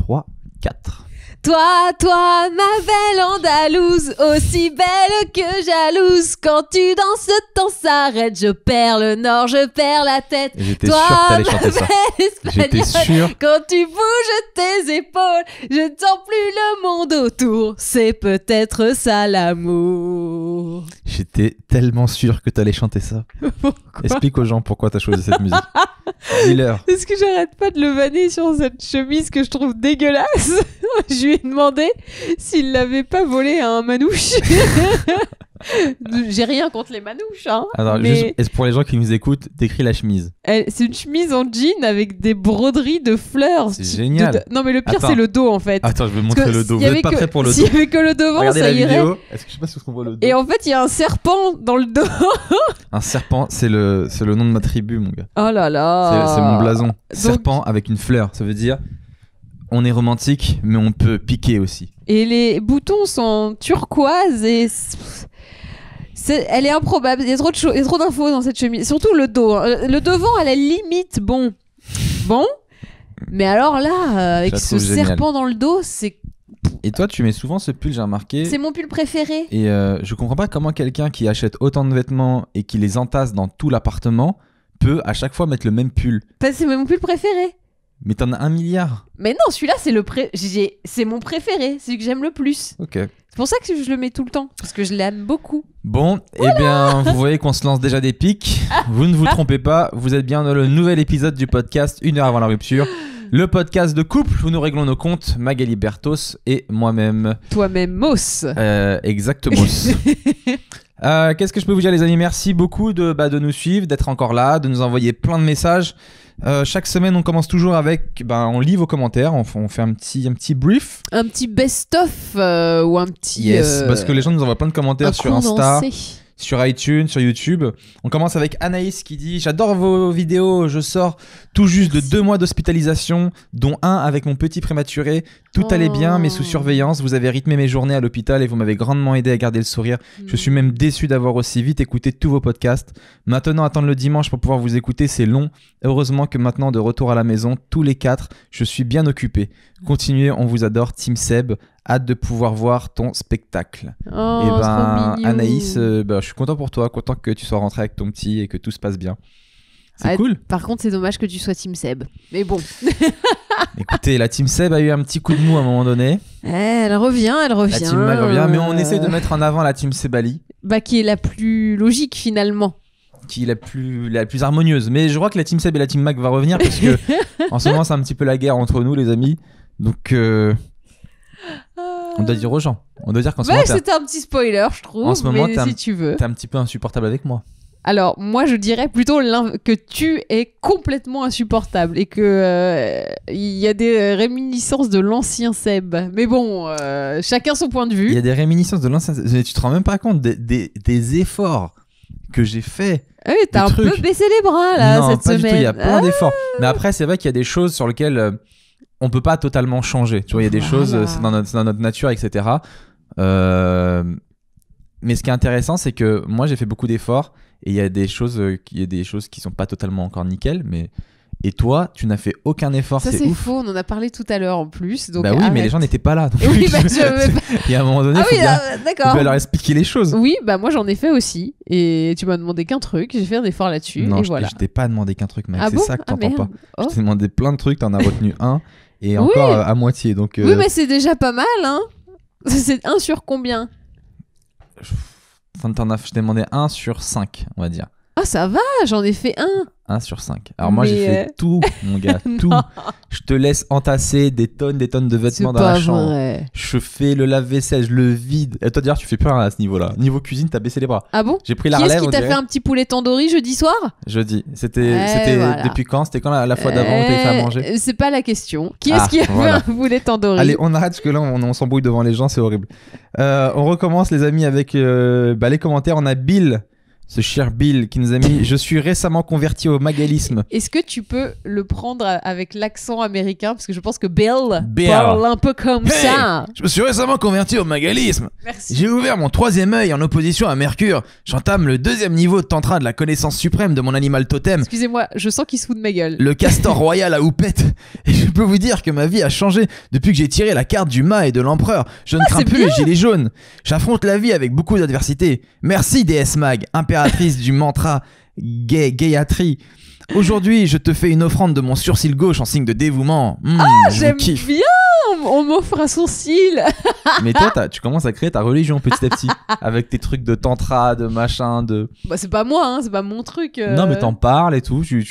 3, 4. Toi, ma belle Andalouse, aussi belle que jalouse. Quand tu danses, le temps s'arrête. Je perds le nord, je perds la tête. J'étais sûr que t'allais chanter ça. J'étais sûr. Quand tu bouges tes épaules, je ne sens plus le monde autour. C'est peut-être ça l'amour. J'étais tellement sûr que t'allais chanter ça. Pourquoi ? Explique aux gens pourquoi t'as choisi cette musique. Dis-leur. Est-ce que j'arrête pas de le vanner sur cette chemise que je trouve dégueulasse ? Je lui ai demandé s'il l'avait pas volé à un manouche. J'ai rien contre les manouches, hein. Alors, mais juste pour les gens qui nous écoutent, décris la chemise. c'est une chemise en jean avec des broderies de fleurs. C'est génial. Non, mais le pire, Attends. c'est le dos en fait. Attends, je vais montrer le dos. Vous êtes pas prêts pour le dos. S'il y avait que le devant, Regardez ça la irait. vidéo. Est-ce que je sais pas si on voit le dos. Et en fait, il y a un serpent dans le dos. Un serpent, c'est le nom de ma tribu, mon gars. Oh là là. C'est mon blason. Donc- Serpent avec une fleur. Ça veut dire on est romantique, mais on peut piquer aussi. Et les boutons sont turquoise et elle est improbable. Il y a trop de choses, il y a trop d'infos dans cette chemise. Surtout le dos. Hein. Le devant, à la limite, bon. Mais alors là, avec la ce trouve géniale. serpent dans le dos, c'est Et toi, tu mets souvent ce pull, j'ai remarqué. mon pull préféré. Et je comprends pas comment quelqu'un qui achète autant de vêtements et qui les entasse dans tout l'appartement peut à chaque fois mettre le même pull. Parce que c'est mon pull préféré. Mais t'en as 1 milliard. Mais non, celui-là, c'est mon préféré. C'est celui que j'aime le plus. Ok. C'est pour ça que je le mets tout le temps. Parce que je l'aime beaucoup. Bon, eh bien, vous voyez qu'on se lance déjà des pics. Vous ne vous trompez pas, vous êtes bien dans le nouvel épisode du podcast 1 heure avant la rupture. Le podcast de couple où nous réglons nos comptes, Magali Bertos et moi-même. Toi-même, Moss. Exactement. Qu'est-ce que je peux vous dire, les amis? Merci beaucoup de nous suivre, d'être encore là, de nous envoyer plein de messages. Chaque semaine, on commence toujours avec, on lit vos commentaires, on fait un petit brief. Un petit best-of ou un petit... Yes, parce que les gens nous envoient plein de commentaires sur Insta, condensé. sur iTunes, sur YouTube. On commence avec Anaïs qui dit « J'adore vos vidéos, je sors tout juste de 2 mois d'hospitalisation, dont 1 avec mon petit prématuré. Tout allait bien, mais sous surveillance. Vous avez rythmé mes journées à l'hôpital et vous m'avez grandement aidé à garder le sourire. Je suis même déçu d'avoir aussi vite écouté tous vos podcasts. Maintenant, attendre le dimanche pour pouvoir vous écouter, c'est long. Heureusement que maintenant, de retour à la maison, tous les 4, je suis bien occupé. Continuez, on vous adore, Team Seb. Hâte de pouvoir voir ton spectacle. » Oh, Et trop mignon. Anaïs, je suis content pour toi, content que tu sois rentré avec ton petit et que tout se passe bien. C'est cool. Par contre, c'est dommage que tu sois Team Seb. Mais bon. Écoutez, la Team Seb a eu un petit coup de mou à un moment donné. Elle revient. La Team Mag revient, mais on essaie de mettre en avant la Team Sebali. Qui est la plus logique finalement. Qui est la plus harmonieuse. Mais je crois que la Team Seb et la Team Mag va revenir parce que en ce moment, c'est un petit peu la guerre entre nous, les amis. Donc, on doit dire aux gens. On doit dire qu'en ce moment, C'était un petit spoiler, je trouve. En ce moment, mais si tu veux. t'es un petit peu insupportable avec moi. Alors, moi, je dirais plutôt que tu es complètement insupportable et que il y a des réminiscences de l'ancien Seb. Mais bon, chacun son point de vue. Il y a des réminiscences de l'ancien. Tu te rends même pas compte des efforts que j'ai fait. Ah oui, t'as un peu baissé les bras là non, cette pas semaine. Du tout, il y a plein d'efforts. Mais après, c'est vrai qu'il y a des choses sur lesquelles on peut pas totalement changer. Tu vois, il y a des choses, c'est dans notre nature, etc. Mais ce qui est intéressant, c'est que moi, j'ai fait beaucoup d'efforts et il y a des choses qui sont pas totalement encore nickel, mais et toi, tu n'as fait aucun effort. Ça, c'est c'est ouf. faux. On en a parlé tout à l'heure en plus. Donc bah oui, arrête. mais les gens n'étaient pas là. Donc Oui, il y a un moment donné, faut d'accord. bien leur expliquer les choses. Oui, bah moi j'en ai fait aussi. Et tu m'as demandé qu'un truc. J'ai fait un effort là-dessus. Non, et je voilà. t'ai pas demandé qu'un truc, mec. Ah C'est bon ça que t'entends merde. pas. Oh. Je t'ai demandé plein de trucs, t'en as retenu un et Oui. encore à moitié. Donc, Oui, mais c'est déjà pas mal, hein. C'est 1 sur combien? je t'ai demandé 1 sur 5, on va dire. Ah, ça va, j'en ai fait 1. 1 sur 5. Alors moi, j'ai Mais, fait tout, mon gars, tout. Non. Je te laisse entasser des tonnes de vêtements C'est dans la pas chambre. vrai. Je fais le lave-vaisselle, je le vide. Et toi, d'ailleurs, tu fais plus rien à ce niveau-là. Niveau cuisine, t'as baissé les bras. Ah bon? J'ai pris la Qui relève, est-ce qui on t'a dirait. fait un petit poulet tandoori jeudi soir? Jeudi. C'était voilà. depuis quand? C'était quand la fois d'avant où t'avais fait à manger? C'est pas la question. Qui est-ce qui a voilà. fait un poulet tandoori? Allez, on arrête parce que là, on s'embrouille devant les gens, c'est horrible. On recommence, les amis, avec les commentaires. On a Bill Ce cher Bill qui nous a mis « Je suis récemment converti au magalisme ». Est-ce que tu peux le prendre avec l'accent américain? Parce que je pense que Bill Bill. parle un peu comme Hey, ça. je me suis récemment converti au magalisme. Merci. J'ai ouvert mon 3e œil en opposition à Mercure. J'entame le 2e niveau de tantra de la connaissance suprême de mon animal totem, Excusez-moi, je sens qu'il se fout de ma gueule. le castor royal à houppette. Et je peux vous dire que ma vie a changé depuis que j'ai tiré la carte du mât et de l'empereur. Je ne crains c'est plus bien. les gilets jaunes. J'affronte la vie avec beaucoup d'adversité. Merci déesse Mag, impératrice du mantra Gayatri. Aujourd'hui, je te fais une offrande de mon sourcil gauche en signe de dévouement. Je vous J'aime kiffe. bien. On m'offre un sourcil. Mais toi, tu commences à créer ta religion petit à petit. Avec tes trucs de tantra, de machin, de... Bah, c'est pas moi, hein, c'est pas mon truc. Non, mais t'en parles et tout. Oui,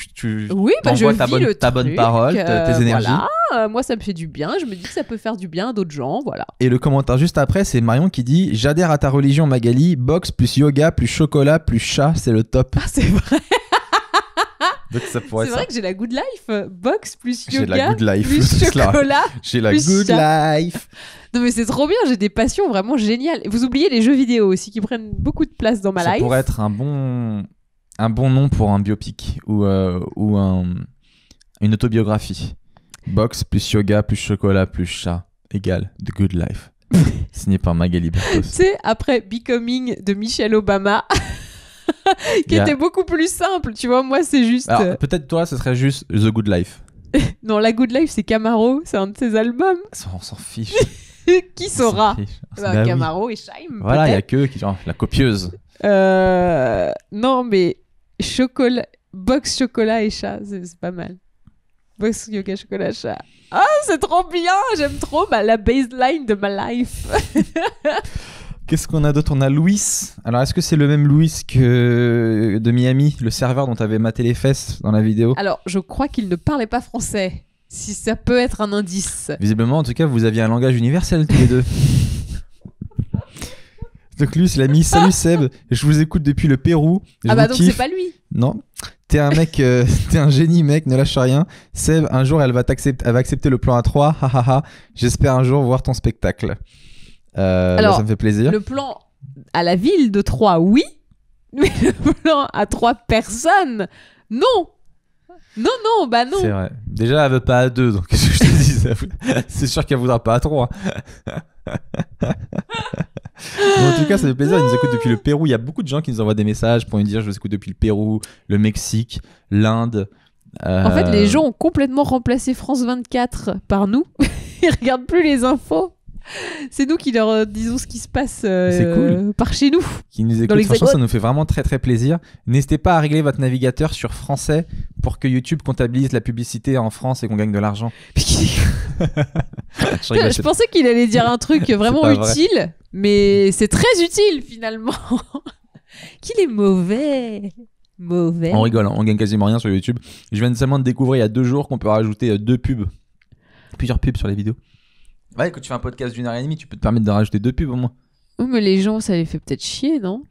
bah, je t'envoies vis ta le bonne truc, parole, tes énergies. Voilà, moi, ça me fait du bien. Je me dis que ça peut faire du bien à d'autres gens. Voilà. Et le commentaire juste après, c'est Marion qui dit « J'adhère à ta religion Magali, boxe plus yoga plus chocolat plus chat, c'est le top. Ah, c'est vrai. » Donc ça pourrait C'est être vrai ça. que j'ai la good life. Box plus J'ai la yoga good life. plus C'est la- chocolat. J'ai la plus good chat. life. Non, mais c'est trop bien. J'ai des passions vraiment géniales. Et vous oubliez les jeux vidéo aussi qui prennent beaucoup de place dans ma Ça life. pourrait être un bon nom pour un biopic ou une autobiographie. Boxe plus yoga plus chocolat plus chat égale The Good Life. Signé par Magali Bertos. Tu sais, après Becoming de Michelle Obama, qui Il y a- était beaucoup plus simple. Tu vois, moi, c'est juste. Alors peut-être toi, ce serait juste The Good Life. Non, la good life, c'est Camaro. C'est un de ses albums. Ça, on s'en fiche. Qui saura On s'en fiche. Bah, Bah oui. Camaro et Scheim. Voilà, il y a peut-être. que qui genre la copieuse. Non, mais chocolat, box chocolat et chat, c'est pas mal. Box yoga chocolat chat. Ah, c'est trop bien. J'aime trop la baseline de ma life. Qu'est-ce qu'on a d'autre? On a Louis. Alors, est-ce que c'est le même Louis que de Miami, le serveur dont tu avais maté les fesses dans la vidéo? Alors, je crois qu'il ne parlait pas français. Si ça peut être un indice. Visiblement, en tout cas, vous aviez un langage universel tous les deux. Donc, lui, il a mis « Salut Seb, je vous écoute depuis le Pérou. Je Ah bah vous donc kiffe. c'est pas lui. Non, t'es un mec, t'es un génie mec, ne lâche rien. Seb, un jour elle va accepter le plan A3, hahaha. J'espère un jour voir ton spectacle. Alors, ça me fait plaisir. Le plan à la ville de Troyes, oui. Mais le plan à 3 personnes, non. Non, bah non. C'est vrai. Déjà elle veut pas à 2, donc qu'est-ce que je te dis, c'est sûr qu'elle voudra pas à 3. Mais en tout cas, ça fait plaisir, ils nous écoutent depuis le Pérou. Il y a beaucoup de gens qui nous envoient des messages pour nous dire je vous écoute depuis le Pérou, le Mexique, l'Inde. En fait, les gens ont complètement remplacé France 24 par nous. Ils regardent plus les infos. C'est nous qui leur disons ce qui se passe par chez nous. qui nous Dans écoutent, l'Hexagone. franchement ça nous fait vraiment très très plaisir. N'hésitez pas à régler votre navigateur sur français pour que YouTube comptabilise la publicité en France et qu'on gagne de l'argent. Je rigole, Je pensais qu'il allait dire un truc vraiment pas vrai. utile, mais c'est très utile finalement. Qu'il est mauvais. Mauvais. on rigole, hein, on gagne quasiment rien sur YouTube. Je viens seulement de découvrir il y a 2 jours qu'on peut rajouter 2 pubs, plusieurs pubs sur les vidéos. Ouais, quand tu fais un podcast d'1h30, tu peux te permettre de rajouter 2 pubs au moins. Oh, mais les gens, ça les fait peut-être chier, non?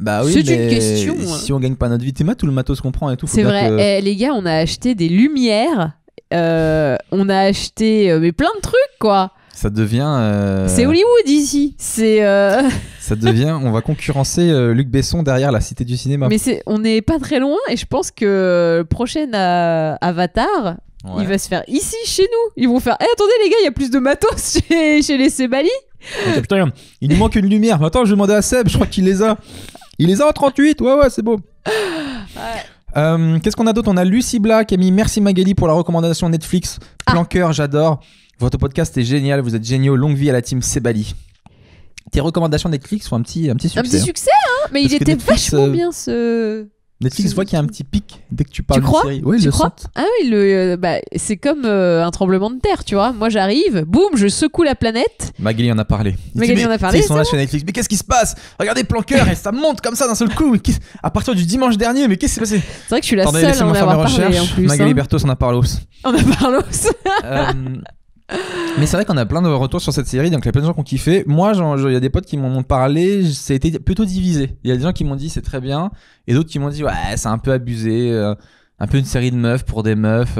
Bah oui, C'est mais une question, hein. si on gagne pas notre vie, t'es tout le matos qu'on prend et tout. faut C'est bien vrai. que- Eh, les gars, on a acheté des lumières. On a acheté mais plein de trucs, quoi. Ça devient. C'est Hollywood ici. C'est. Ça devient. On va concurrencer Luc Besson derrière la Cité du Cinéma. Mais on n'est pas très loin et je pense que le prochain Avatar, Ouais. il va se faire ici, chez nous. Ils vont faire attendez les gars, il y a plus de matos chez les Sebali. Ok, putain, il nous manque une lumière. Attends, je vais demander à Seb, je crois qu'il les a. Il les a en 38, ouais, c'est beau. Qu'est-ce qu'on a d'autre? On a Lucie Bla qui a mis merci Magali pour la recommandation Netflix. Plan cœur, j'adore. Votre podcast est génial, vous êtes géniaux. Longue vie à la team Sebali. Tes recommandations Netflix font un petit succès. Un petit succès, hein. Mais Parce il que était Netflix, vachement bien ce. Netflix ce- voit qu'il y a un petit pic dès que tu parles Tu crois d'une série. Oui, ils Tu le crois sentent. Ah oui, c'est comme un tremblement de terre, tu vois. Moi j'arrive, boum, je secoue la planète. Magali en a parlé. Il Magali dit, en a mais, parlé, tu sais, Ils sont c'est là chez Netflix. Mais qu'est-ce qui se passe? Regardez Plan cœur et ça monte comme ça d'un seul coup. Mais à partir du dimanche dernier, mais qu'est-ce qui s'est passé? C'est vrai que je suis la Attendez, seule à en laissez-moi faire mes avoir parlé en recherches. plus. Magali hein. Bertos en a parlé aussi. On a parlé aussi. Mais c'est vrai qu'on a plein de retours sur cette série, donc il y a plein de gens qui ont kiffé. Moi, il y a des potes qui m'en ont parlé, ça a été plutôt divisé. Il y a des gens qui m'ont dit c'est très bien, et d'autres qui m'ont dit ouais, c'est un peu abusé, un peu une série de meufs pour des meufs.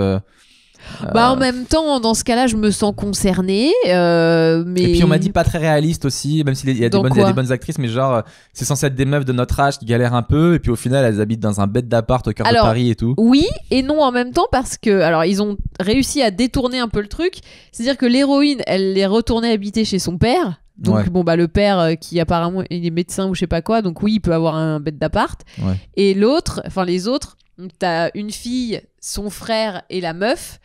Bah en même temps, dans ce cas-là, je me sens concernée. Mais... Et puis on m'a dit pas très réaliste aussi, même s'il y a il y a des bonnes actrices, mais genre c'est censé être des meufs de notre âge qui galèrent un peu, et puis au final elles habitent dans un bête d'appart au cœur de Paris et tout. Oui et non en même temps, parce que alors ils ont réussi à détourner un peu le truc, c'est-à-dire que l'héroïne, elle est retournée habiter chez son père. Donc bon bah le père qui apparemment il est médecin ou je sais pas quoi, donc oui il peut avoir un bête d'appart. Et l'autre, enfin les autres, donc t'as une fille, son frère et la meuf,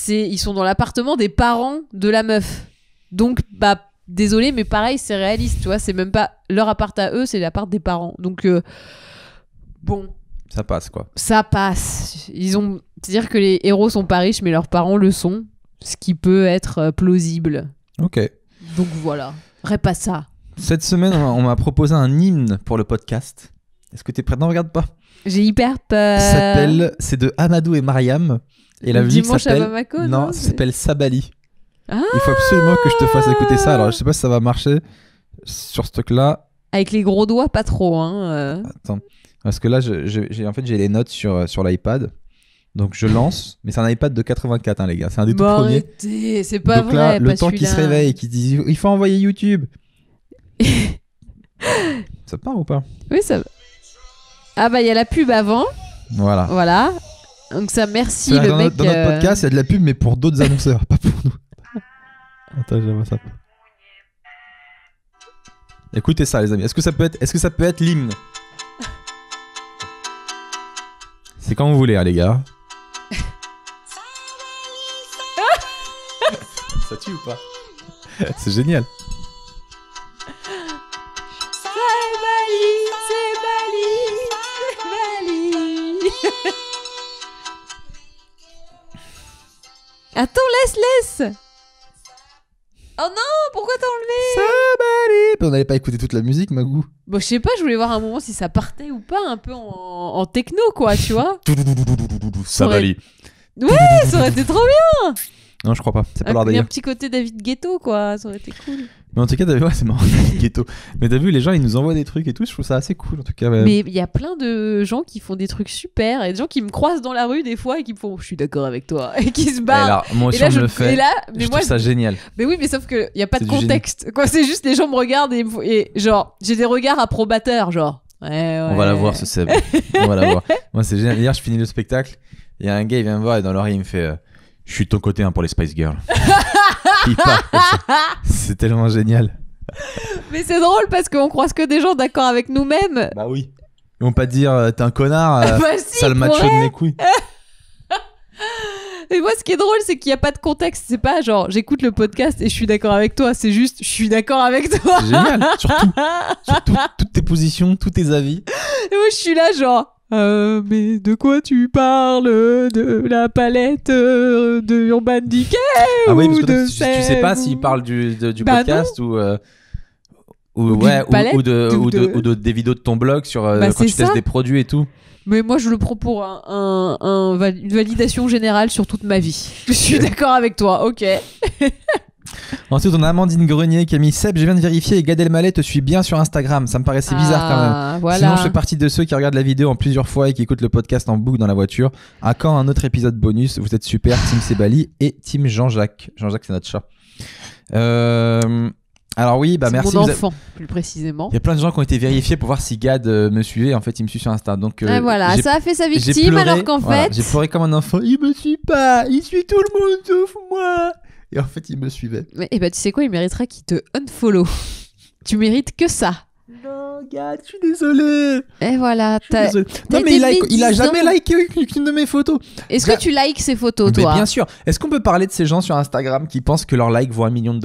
ils sont dans l'appartement des parents de la meuf. Donc bah désolé mais pareil c'est réaliste, tu vois, c'est même pas leur appart à eux, c'est l'appart des parents. Donc bon, ça passe quoi. Ça passe. C'est-à-dire que les héros sont pas riches mais leurs parents le sont, ce qui peut être plausible. Ok. Donc voilà. Pas ça. Cette semaine, on m'a proposé un hymne pour le podcast. Est-ce que t'es prête? Non, regarde pas. J'ai hyper peur. C'est de Amadou et Mariam. Et la musique s'appelle... Non, ça s'appelle Sabali. Ah, il faut absolument que je te fasse écouter ça. Alors, je sais pas si ça va marcher sur ce truc-là. Avec les gros doigts, pas trop. Hein. Attends. Parce que là, j'ai les notes sur l'iPad. Donc je lance, mais c'est un iPad de 84, hein, les gars. C'est un des tout premiers. Arrêtez, c'est pas donc vrai. Là, le temps qu'il se réveille et qu'il dit il faut envoyer YouTube. Ça part ou pas? Oui, ça va. Ah bah il y a la pub avant. Voilà. Donc ça, merci le mec. Dans notre podcast, il y a de la pub, mais pour d'autres annonceurs, pas pour nous. Attends, j'aimerais ça. Écoutez ça, les amis. Est-ce que ça peut être l'hymne? C'est quand vous voulez, hein, les gars. Ça tue ou pas? C'est génial. Attends, laisse. Oh non, pourquoi t'as enlevé? On n'allait pas écouter toute la musique, Magou. Bon, je sais pas, je voulais voir un moment si ça partait ou pas, un peu en techno, quoi, tu vois. Sabali. Ouais, ça aurait été trop bien. Non, je crois pas. C'est pas l'heure d'ailleurs. Il y a un petit côté David Guetto, quoi. Ça aurait été cool. Mais en tout cas, c'est marrant, David Guetto. Mais t'as vu, les gens, ils nous envoient des trucs et tout. Je trouve ça assez cool, en tout cas. Mais il y a plein de gens qui font des trucs super. Et des gens qui me croisent dans la rue des fois et qui me font « Je suis d'accord avec toi ». Et qui se barrent. Alors, moi aussi, je le fais. Je trouve ça génial. Mais oui, mais sauf qu'il n'y a pas de contexte. Quoi, c'est juste les gens me regardent et genre, j'ai des regards approbateurs, genre. Ouais. On va la voir, ce Seb. On va la voir. Moi, c'est génial. Hier, je finis le spectacle. Il y a un gars, il vient me voir et dans l'oreille, il me fait je suis de ton côté, hein, pour les Spice Girls. Il part. C'est tellement génial. Mais c'est drôle parce qu'on croise que des gens d'accord avec nous-mêmes. Bah oui. Ils vont pas te dire t'es un connard, bah si, sale macho de mes couilles. Mais moi, ce qui est drôle, c'est qu'il n'y a pas de contexte. C'est pas genre j'écoute le podcast et je suis d'accord avec toi. C'est juste je suis d'accord avec toi. C'est génial. Surtout toutes tes positions, tous tes avis. Et moi, je suis là, genre. Mais de quoi tu parles? De la palette de Urban Decay? Ah oui, parce que tu sais pas s'il parle du podcast ou des vidéos de ton blog sur quand tu testes des produits et tout. Mais moi, je le prends pour une validation générale sur toute ma vie. Je suis d'accord avec toi, ok. Ensuite, on a Amandine Grenier qui a mis Seb, je viens de vérifier et Gad Elmaleh te suit bien sur Instagram. Ça me paraissait bizarre quand même. Voilà. Sinon, je fais partie de ceux qui regardent la vidéo en plusieurs fois et qui écoutent le podcast en boucle dans la voiture. À quand un autre épisode bonus? Vous êtes super, Team Sebali et Team Jean-Jacques. Jean-Jacques, c'est notre chat. Alors oui, bah merci. Mon enfant, plus précisément. Il y a plein de gens qui ont été vérifiés pour voir si Gad me suivait. En fait, il me suit sur Insta. Donc, et voilà, ça a fait sa victime alors qu'en fait... J'ai pleuré comme un enfant. Il me suit pas. Il suit tout le monde sauf moi. Et en fait, il me suivait. Et bah, tu sais quoi, il méritera qu'il te unfollow. Tu mérites que ça. Non, Gad, je suis désolé. Et voilà. Non, mais il a jamais liké une de mes photos. Est-ce que tu likes ces photos, toi? Mais bien sûr. Est-ce qu'on peut parler de ces gens sur Instagram qui pensent que leur like vaut $1 million?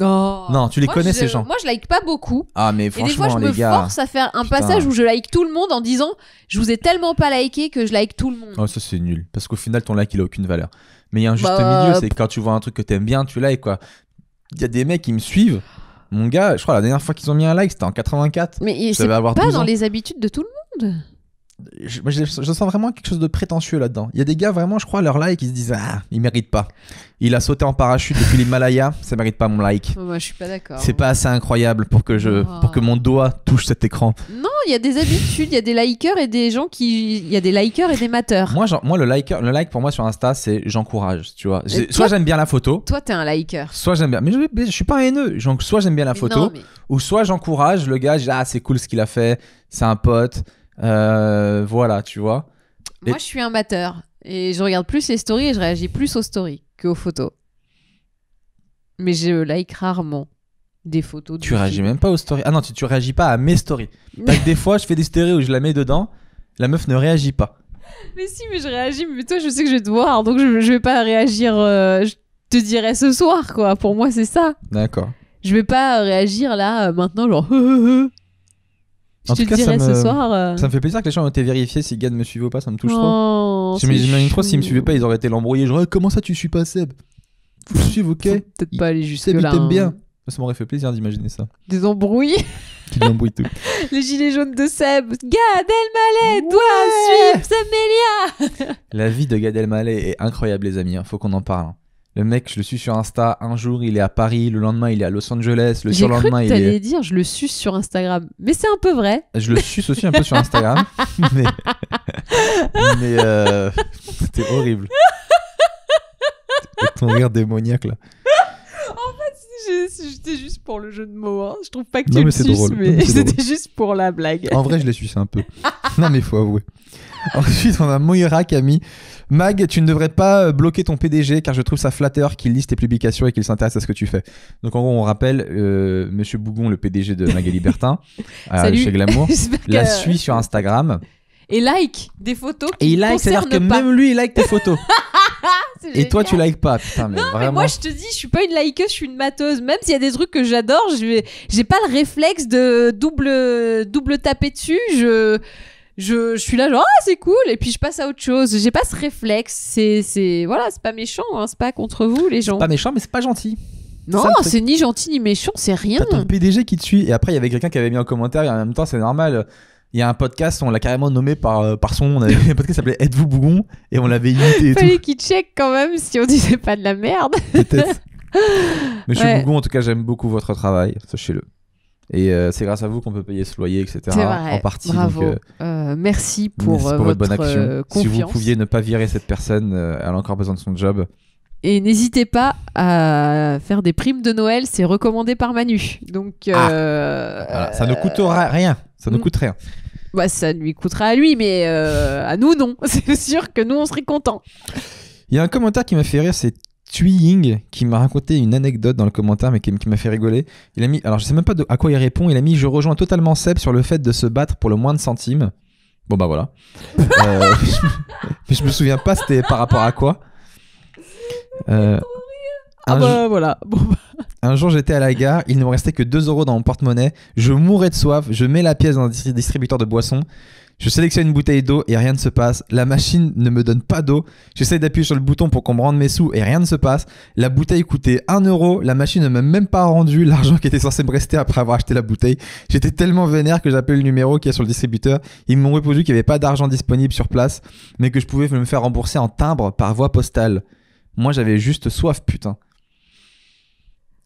Non, tu les connais, ces gens. Moi, je like pas beaucoup. Ah, mais franchement, les gars. Et des fois, je me force à faire un passage où je like tout le monde en disant je vous ai tellement pas liké que je like tout le monde. Oh, ça, c'est nul. Parce qu'au final, ton like, il a aucune valeur. Mais il y a un juste milieu, c'est quand tu vois un truc que t'aimes bien, tu likes, quoi. Il y a des mecs qui me suivent. Mon gars, je crois la dernière fois qu'ils ont mis un like, c'était en 84. Mais c'est pas dans les habitudes de tout le monde. je sens vraiment quelque chose de prétentieux là-dedans. Il y a des gars vraiment, je crois, leur like, ils se disent ah, il mérite pas. Il a sauté en parachute depuis l'Himalaya, ça mérite pas mon like. Moi, je suis pas d'accord. C'est pas assez incroyable pour que mon doigt touche cet écran. Non, il y a des habitudes, il y a des likers et des gens qui, il y a des likers et des mateurs. Moi le like pour moi sur Insta, c'est j'encourage, tu vois. Et Soit toi- j'aime bien la photo, Toi, t'es un liker. soit j'aime bien. Mais je suis pas un haineux. Soit j'aime bien la photo, Non, mais ou soit j'encourage le gars. Je dis, ah, c'est cool ce qu'il a fait. C'est un pote. Voilà, tu vois. moi, je suis un mateur et je regarde plus les stories et je réagis plus aux stories qu'aux photos. Mais je like rarement des photos. Tu réagis même pas aux stories. Ah non, tu réagis pas à mes stories. Parce que des fois, je fais des stories où je la mets dedans. La meuf ne réagit pas. Mais si, mais je réagis. Mais toi, je sais que je vais te voir, donc je vais pas réagir. Je te dirai ce soir, quoi. Pour moi, c'est ça. D'accord. Je vais pas réagir là, maintenant, genre. Je En te tout cas, dirai ça ce soir. Ça me fait plaisir que les gens ont été vérifiés si Gad me suivait ou pas. Ça me touche trop. Oh, J'imagine trop c'est s'ils me chou. suivaient pas, ils auraient été l'embrouiller. Genre, comment ça tu suis pas Seb? Faut le suivre, ok? Faut peut-être pas aller jusque Seb, il là. t'aime bien. Ça m'aurait fait plaisir d'imaginer ça. Des embrouilles. Qu'il l'embrouille tout. Les gilets jaunes de Seb. Gad Elmaleh doit suivre Seb Melia. La vie de Gad Elmaleh est incroyable, les amis. Faut qu'on en parle. Le mec, je le suis sur Insta. Un jour, il est à Paris. Le lendemain, il est à Los Angeles. Le J'ai cru surlendemain, que il t'allais est. dire je le suce sur Instagram. Mais c'est un peu vrai. Je le suce aussi un peu sur Instagram. mais c'était horrible. Avec ton rire démoniaque là. C'était juste pour le jeu de mots. Hein. Je trouve pas que Non, tu mais me c'est suces, drôle. mais Non, mais c'est c'était juste pour la blague. En vrai, je les suce un peu. Non, mais faut avouer. Ensuite, on a Moira qui a mis Mag, tu ne devrais pas bloquer ton PDG car je trouve ça flatteur qu'il lise tes publications et qu'il s'intéresse à ce que tu fais. Donc, en gros, on rappelle Monsieur Bougon, le PDG de Magali Bertin, Salut. chez Glamour, J'espère la que- suit sur Instagram. Et like des photos qui Et il like, c'est-à-dire que concernent pas. même lui, il like tes photos. C'est Et toi, génial. tu likes pas. Putain, mais Non, mais vraiment. moi je te dis, je suis pas une likeuse, je suis une mateuse. Même s'il y a des trucs que j'adore, j'ai pas le réflexe de double taper dessus. Je suis là genre ah c'est cool et puis je passe à autre chose. J'ai pas ce réflexe. C'est voilà, c'est pas méchant, hein, c'est pas contre vous les gens. Pas méchant, mais c'est pas gentil. Non, ça, le truc. c'est ni gentil ni méchant, c'est rien. T'as ton PDG qui te suit. Et après, il y avait quelqu'un qui avait mis en commentaire. Et en même temps, c'est normal. Il y a un podcast, on l'a carrément nommé par son. On avait un podcast qui s'appelait Êtes-vous Bougon? Et on l'avait imité et tout. Fallait qu'il check quand même si on disait pas de la merde. Peut-être. Monsieur Ouais. Bougon, en tout cas, j'aime beaucoup votre travail. Sachez-le. Et c'est grâce à vous qu'on peut payer ce loyer, etc. C'est vrai. En partie. Bravo. Donc, Merci pour, merci pour votre bonne action. Si vous confiance. pouviez ne pas virer cette personne, elle a encore besoin de son job. Et n'hésitez pas à faire des primes de Noël, c'est recommandé par Manu. Donc, Voilà, ça ne coûte rien. Ça ne Mm. coûte rien. bah, ça lui coûtera à lui, mais à nous, non. C'est sûr que nous, on serait contents. Il y a un commentaire qui m'a fait rire, c'est Tuying qui m'a raconté une anecdote dans le commentaire, mais qui m'a fait rigoler. Il a mis, alors je sais même pas à quoi il répond. Il a mis je rejoins totalement Seb sur le fait de se battre pour le moins de centimes. Bon bah voilà. Mais je me souviens pas c'était par rapport à quoi. Un jour- Voilà. Bon, bah, Un jour, j'étais à la gare, il ne me restait que 2 € dans mon porte-monnaie. Je mourais de soif, je mets la pièce dans un distributeur de boissons. Je sélectionne une bouteille d'eau et rien ne se passe. La machine ne me donne pas d'eau. J'essaie d'appuyer sur le bouton pour qu'on me rende mes sous et rien ne se passe. La bouteille coûtait 1 €. La machine ne m'a même pas rendu l'argent qui était censé me rester après avoir acheté la bouteille. J'étais tellement vénère que j'appelle le numéro qui est sur le distributeur. Ils m'ont répondu qu'il n'y avait pas d'argent disponible sur place, mais que je pouvais me faire rembourser en timbre par voie postale. Moi, j'avais juste soif, putain.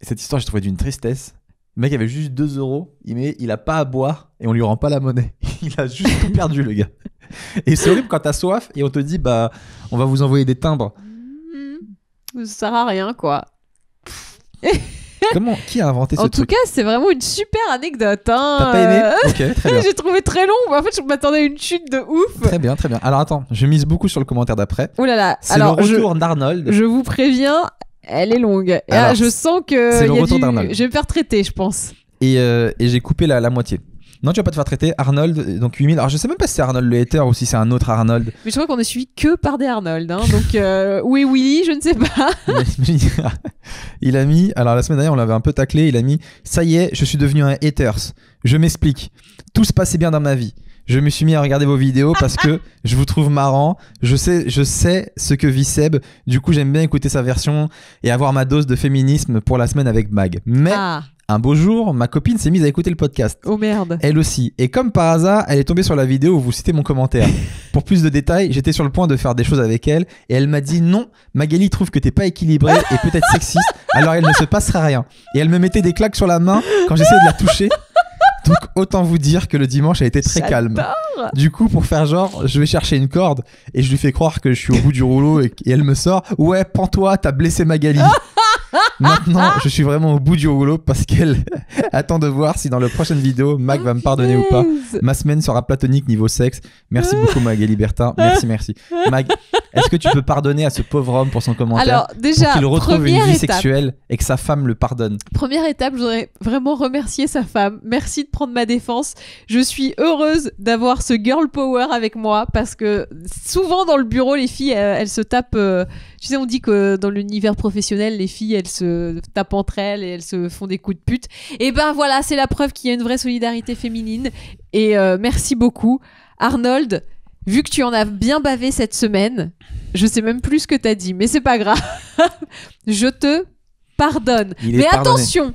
Et cette histoire, j'ai trouvé d'une tristesse. Le mec avait juste 2 €, il a pas à boire et on lui rend pas la monnaie. Il a juste tout perdu, le gars. Et c'est horrible quand t'as soif et on te dit, bah, on va vous envoyer des timbres. ça sert à rien, quoi. Qui a inventé ce En tout truc? cas, c'est vraiment une super anecdote. Hein. T'as pas aimé? Ok, très bien. J'ai trouvé très long. En fait, je m'attendais à une chute de ouf. Très bien, très bien. Alors attends, je mise beaucoup sur le commentaire d'après. Oh là là. C'est Alors, le retour d'Arnold. je vous préviens, elle est longue. Et là, Alors, je sens que c'est le il y a retour d'Arnold. je vais me faire traiter, je pense. Et j'ai coupé la moitié. Non, tu vas pas te faire traiter. Arnold, donc 8000. Alors je sais même pas si c'est Arnold le hater ou si c'est un autre Arnold. Mais je crois qu'on est suivi que par des Arnold. Hein. Donc, où est Willy? Je ne sais pas. Il a mis, alors la semaine dernière on l'avait un peu taclé, il a mis ça y est, je suis devenu un haters. Je m'explique. Tout se passait bien dans ma vie. Je me suis mis à regarder vos vidéos parce que je vous trouve marrant. Je sais ce que vit Seb. Du coup, j'aime bien écouter sa version et avoir ma dose de féminisme pour la semaine avec Mag. Mais Ah. Un beau jour, ma copine s'est mise à écouter le podcast. Oh merde. Elle aussi. Et comme par hasard, elle est tombée sur la vidéo où vous citez mon commentaire. Pour plus de détails, j'étais sur le point de faire des choses avec elle et elle m'a dit non, Magali trouve que t'es pas équilibré et peut-être sexiste, alors il ne se passera rien. Et elle me mettait des claques sur la main quand j'essayais de la toucher. Donc autant vous dire que le dimanche a été très calme. Du coup, pour faire genre, je vais chercher une corde et je lui fais croire que je suis au bout du rouleau et elle me sort « Ouais, pends-toi, t'as blessé Magali !» Maintenant, je suis vraiment au bout du rouleau parce qu'elle attend de voir si dans la prochaine vidéo, Mac va me pardonner ou pas. Ma semaine sera platonique niveau sexe. Merci beaucoup Magali Bertin. Merci. Mag, est-ce que tu peux pardonner à ce pauvre homme pour son commentaire? Alors déjà, pour qu'il retrouve une vie étape. sexuelle et que sa femme le pardonne. Première étape, je voudrais vraiment remercier sa femme. Merci de prendre ma défense. Je suis heureuse d'avoir ce girl power avec moi parce que souvent dans le bureau, les filles, elles se tapent... Tu sais, on dit que dans l'univers professionnel, les filles, elles se tapent entre elles et elles se font des coups de pute. Et ben voilà, c'est la preuve qu'il y a une vraie solidarité féminine. Et merci beaucoup. Arnold, vu que tu en as bien bavé cette semaine, je sais même plus ce que t'as dit, mais c'est pas grave. Je te pardonne. Mais attention,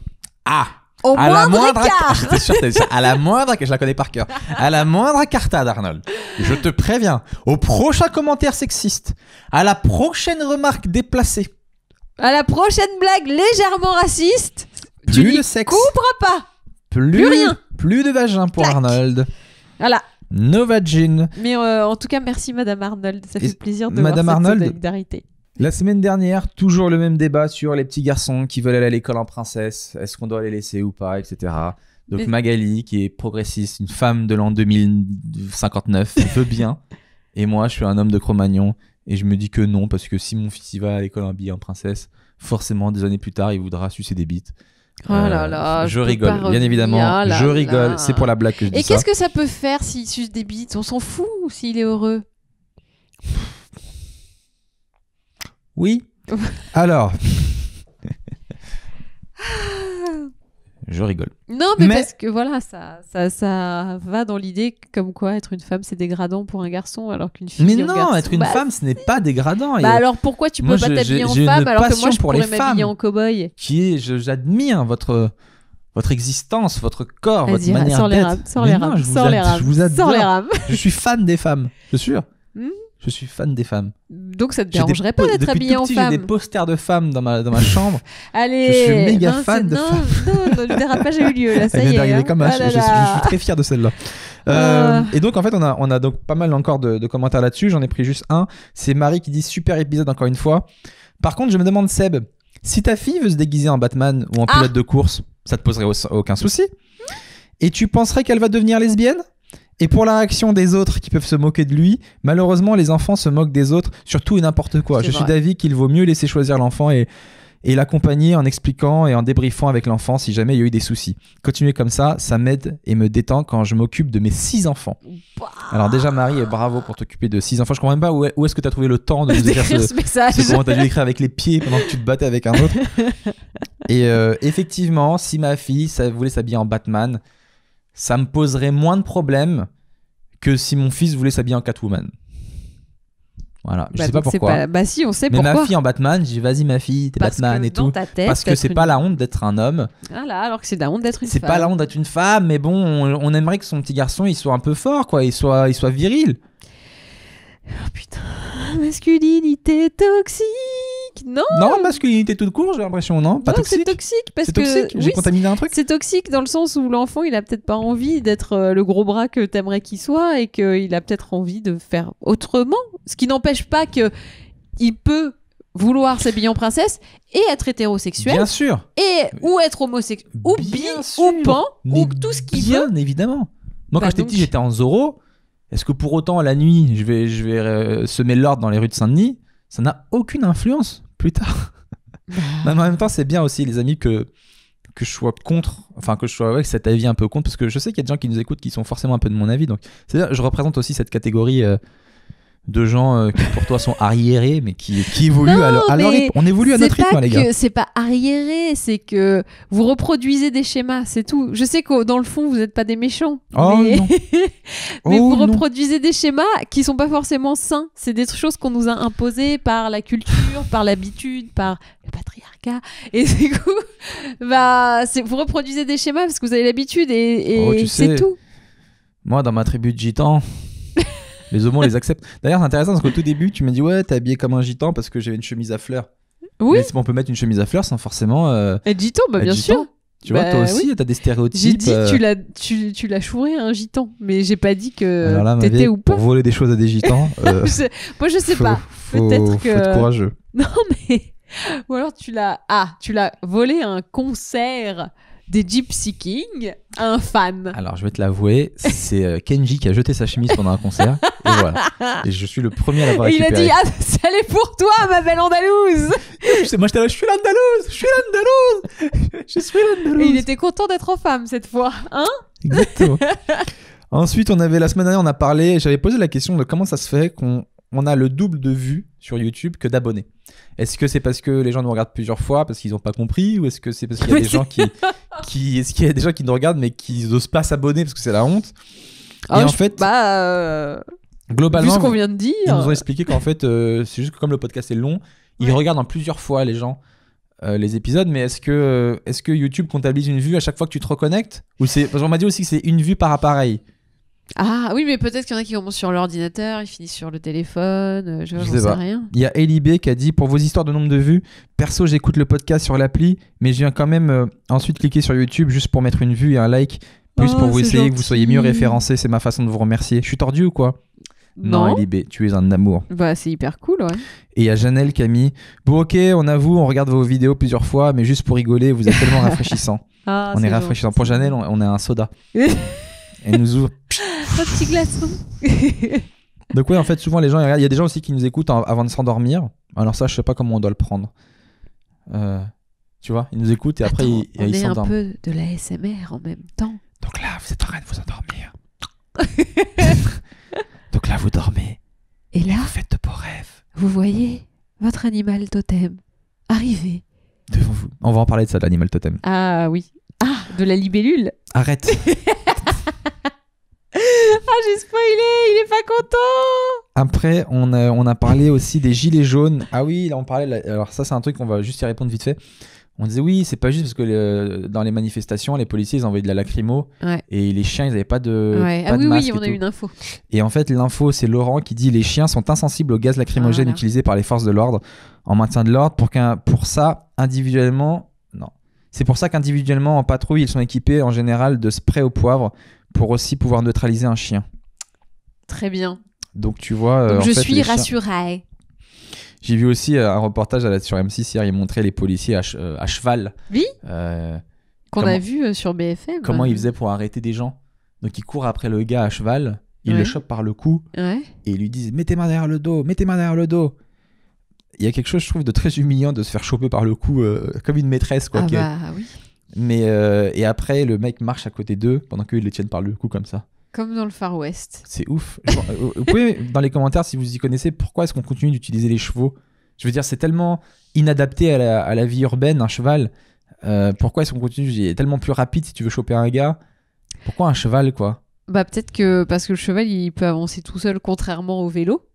au moindre écart. J'étais sûr que t'allais dire ça. À la moindre, que je la connais par cœur. À la moindre cartade, Arnold. Je te préviens. Au prochain commentaire sexiste, à la prochaine remarque déplacée, à la prochaine blague légèrement raciste, plus tu de n'y sexe, couperas pas. plus rien. Plus de vagin pour Clac. Arnold. Voilà. No vagin. Mais en tout cas, merci Madame Arnold. Ça fait plaisir de Madame voir cette Arnold, solidarité. La semaine dernière, toujours le même débat sur les petits garçons qui veulent aller à l'école en princesse. Est-ce qu'on doit les laisser ou pas, etc. Donc Mais... Magali, qui est progressiste, une femme de l'an 2059, veut bien. Et moi, je suis un homme de Cro-Magnon. Et je me dis que non, parce que si mon fils y va à l'école habillé en princesse, forcément, des années plus tard, il voudra sucer des bites. Oh là là, je rigole, bien évidemment. Je rigole, c'est pour la blague que je dis ça. Et qu'est-ce que ça peut faire s'il suce des bites? On s'en fout ou s'il est heureux? Oui. Alors. Je rigole. Non, mais parce que voilà, ça va dans l'idée comme quoi être une femme c'est dégradant pour un garçon alors qu'une fille. Mais non, être une femme ce n'est pas dégradant. Alors pourquoi tu peux pas t'habiller en femme alors que moi je pourrais m'habiller en cow-boy? J'admire votre existence, votre corps, votre manière sors d'être. Sors les rames, Je vous adore. Sors les rames. Je suis fan des femmes, c'est sûr. Je suis fan des femmes. Donc ça te dérangerait pas d'être habillée en femme? J'ai des posters de femmes dans ma chambre. Allez, je suis méga fan de femmes. Non, le dérapage a eu lieu là, ça y est. Je suis très fier de celle-là. Et donc en fait on a donc pas mal encore de commentaires là-dessus. J'en ai pris juste un. C'est Marie qui dit super épisode encore une fois. Par contre je me demande Seb, si ta fille veut se déguiser en Batman ou en pilote de course, ça te poserait aucun souci? Et tu penserais qu'elle va devenir lesbienne? Et pour la réaction des autres qui peuvent se moquer de lui, malheureusement, les enfants se moquent des autres sur tout et n'importe quoi. Je suis d'avis qu'il vaut mieux laisser choisir l'enfant et l'accompagner en expliquant et en débriefant avec l'enfant si jamais il y a eu des soucis. Continuer comme ça, ça m'aide et me détend quand je m'occupe de mes 6 enfants. Alors déjà, Marie, bravo pour t'occuper de 6 enfants. Je comprends même pas où est-ce que tu as trouvé le temps de nous écrire ce message. C'est comment tu as dû écrire avec les pieds pendant que tu te battais avec un autre. Et effectivement, si ma fille voulait s'habiller en Batman, ça me poserait moins de problèmes que si mon fils voulait s'habiller en Catwoman. Voilà, je sais pas pourquoi. Bah si, on sait mais pourquoi. Ma fille en Batman, j'ai dit vas-y ma fille, t'es Batman et tout. Parce que c'est pas la honte d'être un homme. Voilà, alors que c'est la honte d'être une femme. C'est pas la honte d'être une femme, mais bon, on aimerait que son petit garçon il soit un peu fort, quoi, il soit viril. Oh putain, masculinité toxique. Non, masculinité toute court, j'ai l'impression, non? Pas toxique. C'est toxique parce que j'ai contaminé un truc. C'est toxique dans le sens où l'enfant, il a peut-être pas envie d'être le gros bras que t'aimerais qu'il soit et qu'il a peut-être envie de faire autrement. Ce qui n'empêche pas que il peut vouloir s'habiller en princesse et être hétérosexuel. Bien sûr. Ou être homosexuel, ou bi, ou pan, ou tout ce qu'il veut. Bien évidemment. Moi, quand j'étais petit, j'étais en Zorro. Est-ce que pour autant, la nuit, je vais semer l'ordre dans les rues de Saint-Denis? Ça n'a aucune influence plus tard. Mais en même temps, c'est bien aussi, les amis, que je sois contre, enfin que je sois avec cet avis un peu contre, parce que je sais qu'il y a des gens qui nous écoutent qui sont forcément un peu de mon avis. Donc, c'est-à-dire, je représente aussi cette catégorie de gens qui pour toi sont arriérés, mais qui évoluent à leur rythme. On évolue à notre rythme, les gars. C'est pas arriéré, c'est que vous reproduisez des schémas, c'est tout. Je sais que dans le fond, vous n'êtes pas des méchants. Oh mais... non. mais vous reproduisez des schémas qui sont pas forcément sains. C'est des choses qu'on nous a imposées par la culture, par l'habitude, par le patriarcat. Et du coup, Bah, vous reproduisez des schémas parce que vous avez l'habitude et tu c'est sais, tout. Moi, dans ma tribu de gitans, les homos, on les accepte. D'ailleurs, c'est intéressant parce qu'au tout début, tu m'as dit ouais, t'es habillé comme un gitan parce que j'avais une chemise à fleurs. Oui. Mais on peut mettre une chemise à fleurs sans forcément. Être gitan, bah être bien gitan. sûr. Tu vois, toi aussi, oui. t'as des stéréotypes. J'ai dit tu l'as chouré un gitan, mais j'ai pas dit que Alors là, ma t'étais vieille, ou pas. pour voler des choses à des gitans, Moi je sais pas. Peut-être que. Faut être courageux. Non mais. Ou alors tu l'as volé à un concert des Gypsy Kings à un fan. Alors, je vais te l'avouer, c'est Kenji qui a jeté sa chemise pendant un concert. Et voilà. Et je suis le premier à l'avoir Et il récupéré. a dit ça allait pour toi, ma belle Andalouse. Moi, j'étais là, je suis l'Andalouse. Et il était content d'être en femme cette fois, hein? Exactement. Ensuite, la semaine dernière, on a parlé, j'avais posé la question de comment ça se fait qu'on a le double de vues sur YouTube que d'abonnés. Est-ce que c'est parce que les gens nous regardent plusieurs fois parce qu'ils n'ont pas compris, ou est-ce que c'est parce qu'il y a des gens est-ce qu'il y a des gens qui nous regardent mais qui n'osent pas s'abonner parce que c'est la honte? Et en fait, globalement, vu ce qu'on vient de dire, ils nous ont expliqué qu'en fait, c'est juste que comme le podcast est long, ils regardent en plusieurs fois les gens les épisodes. Mais est-ce que YouTube comptabilise une vue à chaque fois que tu te reconnectes, ou parce qu'on m'a dit aussi que c'est une vue par appareil? Ah oui, mais peut-être qu'il y en a qui commencent sur l'ordinateur, ils finissent sur le téléphone, j'en sais rien. Il y a Elibé qui a dit pour vos histoires de nombre de vues, perso j'écoute le podcast sur l'appli, mais je viens quand même ensuite cliquer sur YouTube juste pour mettre une vue et un like, plus pour vous essayer gentil. que vous soyez mieux référencés, c'est ma façon de vous remercier. Je suis tordu ou quoi? Non, Elibé, tu es un amour. Bah c'est hyper cool, ouais. Et il y a Janelle qui a mis bon ok, on avoue, on regarde vos vidéos plusieurs fois, mais juste pour rigoler, vous êtes tellement rafraîchissant. On est rafraîchissant. Pour Janelle, on a un soda. Elle nous ouvre. Un petit glaçon. Donc ouais, en fait, souvent les gens, il y a des gens aussi qui nous écoutent avant de s'endormir. Alors ça, je sais pas comment on doit le prendre. Tu vois, ils nous écoutent et après ils s'endorment. On est un peu de l'ASMR en même temps. Donc là, vous êtes en train de vous endormir. Donc là, vous dormez. Et là, vous faites de beaux rêves. Vous voyez votre animal totem arriver devant vous. On va en parler de ça, de l'animal totem. Ah oui. Ah, de la libellule. Arrête. Ah, j'ai spoilé, il est pas content. Après, on a parlé aussi des gilets jaunes. Ah oui, là on parlait. Alors ça, c'est un truc qu'on va juste y répondre vite fait. On disait oui, c'est pas juste parce que dans les manifestations, les policiers ils envoyaient de la lacrymo et les chiens ils avaient pas de. Ouais. Pas de masque on a eu une info. Et en fait, l'info c'est Laurent qui dit les chiens sont insensibles au gaz lacrymogène utilisé par les forces de l'ordre en maintien de l'ordre. Pour ça, individuellement, non. C'est pour ça qu'individuellement en patrouille, ils sont équipés en général de spray au poivre pour aussi pouvoir neutraliser un chien. Très bien. Donc tu vois. Donc, je suis rassurée. J'ai vu aussi un reportage sur M6 hier, ils montraient les policiers à cheval. Oui. Qu'on a vu sur BFM. Comment ils faisaient pour arrêter des gens. Donc ils courent après le gars à cheval, ils le chopent par le cou et ils lui disent « Mets tes mains derrière le dos, mets tes mains derrière le dos ». Il y a quelque chose, je trouve, de très humiliant de se faire choper par le cou comme une maîtresse. Quoi, oui. Mais, et après, le mec marche à côté d'eux pendant qu'ils le tiennent par le cou comme ça. Comme dans le Far West. C'est ouf. Vous pouvez, dans les commentaires, si vous y connaissez, pourquoi est-ce qu'on continue d'utiliser les chevaux? Je veux dire, c'est tellement inadapté à la vie urbaine, un cheval. Pourquoi est-ce qu'on continue? Il est tellement plus rapide si tu veux choper un gars. Pourquoi un cheval, quoi? Bah peut-être que parce que le cheval, il peut avancer tout seul, contrairement au vélo,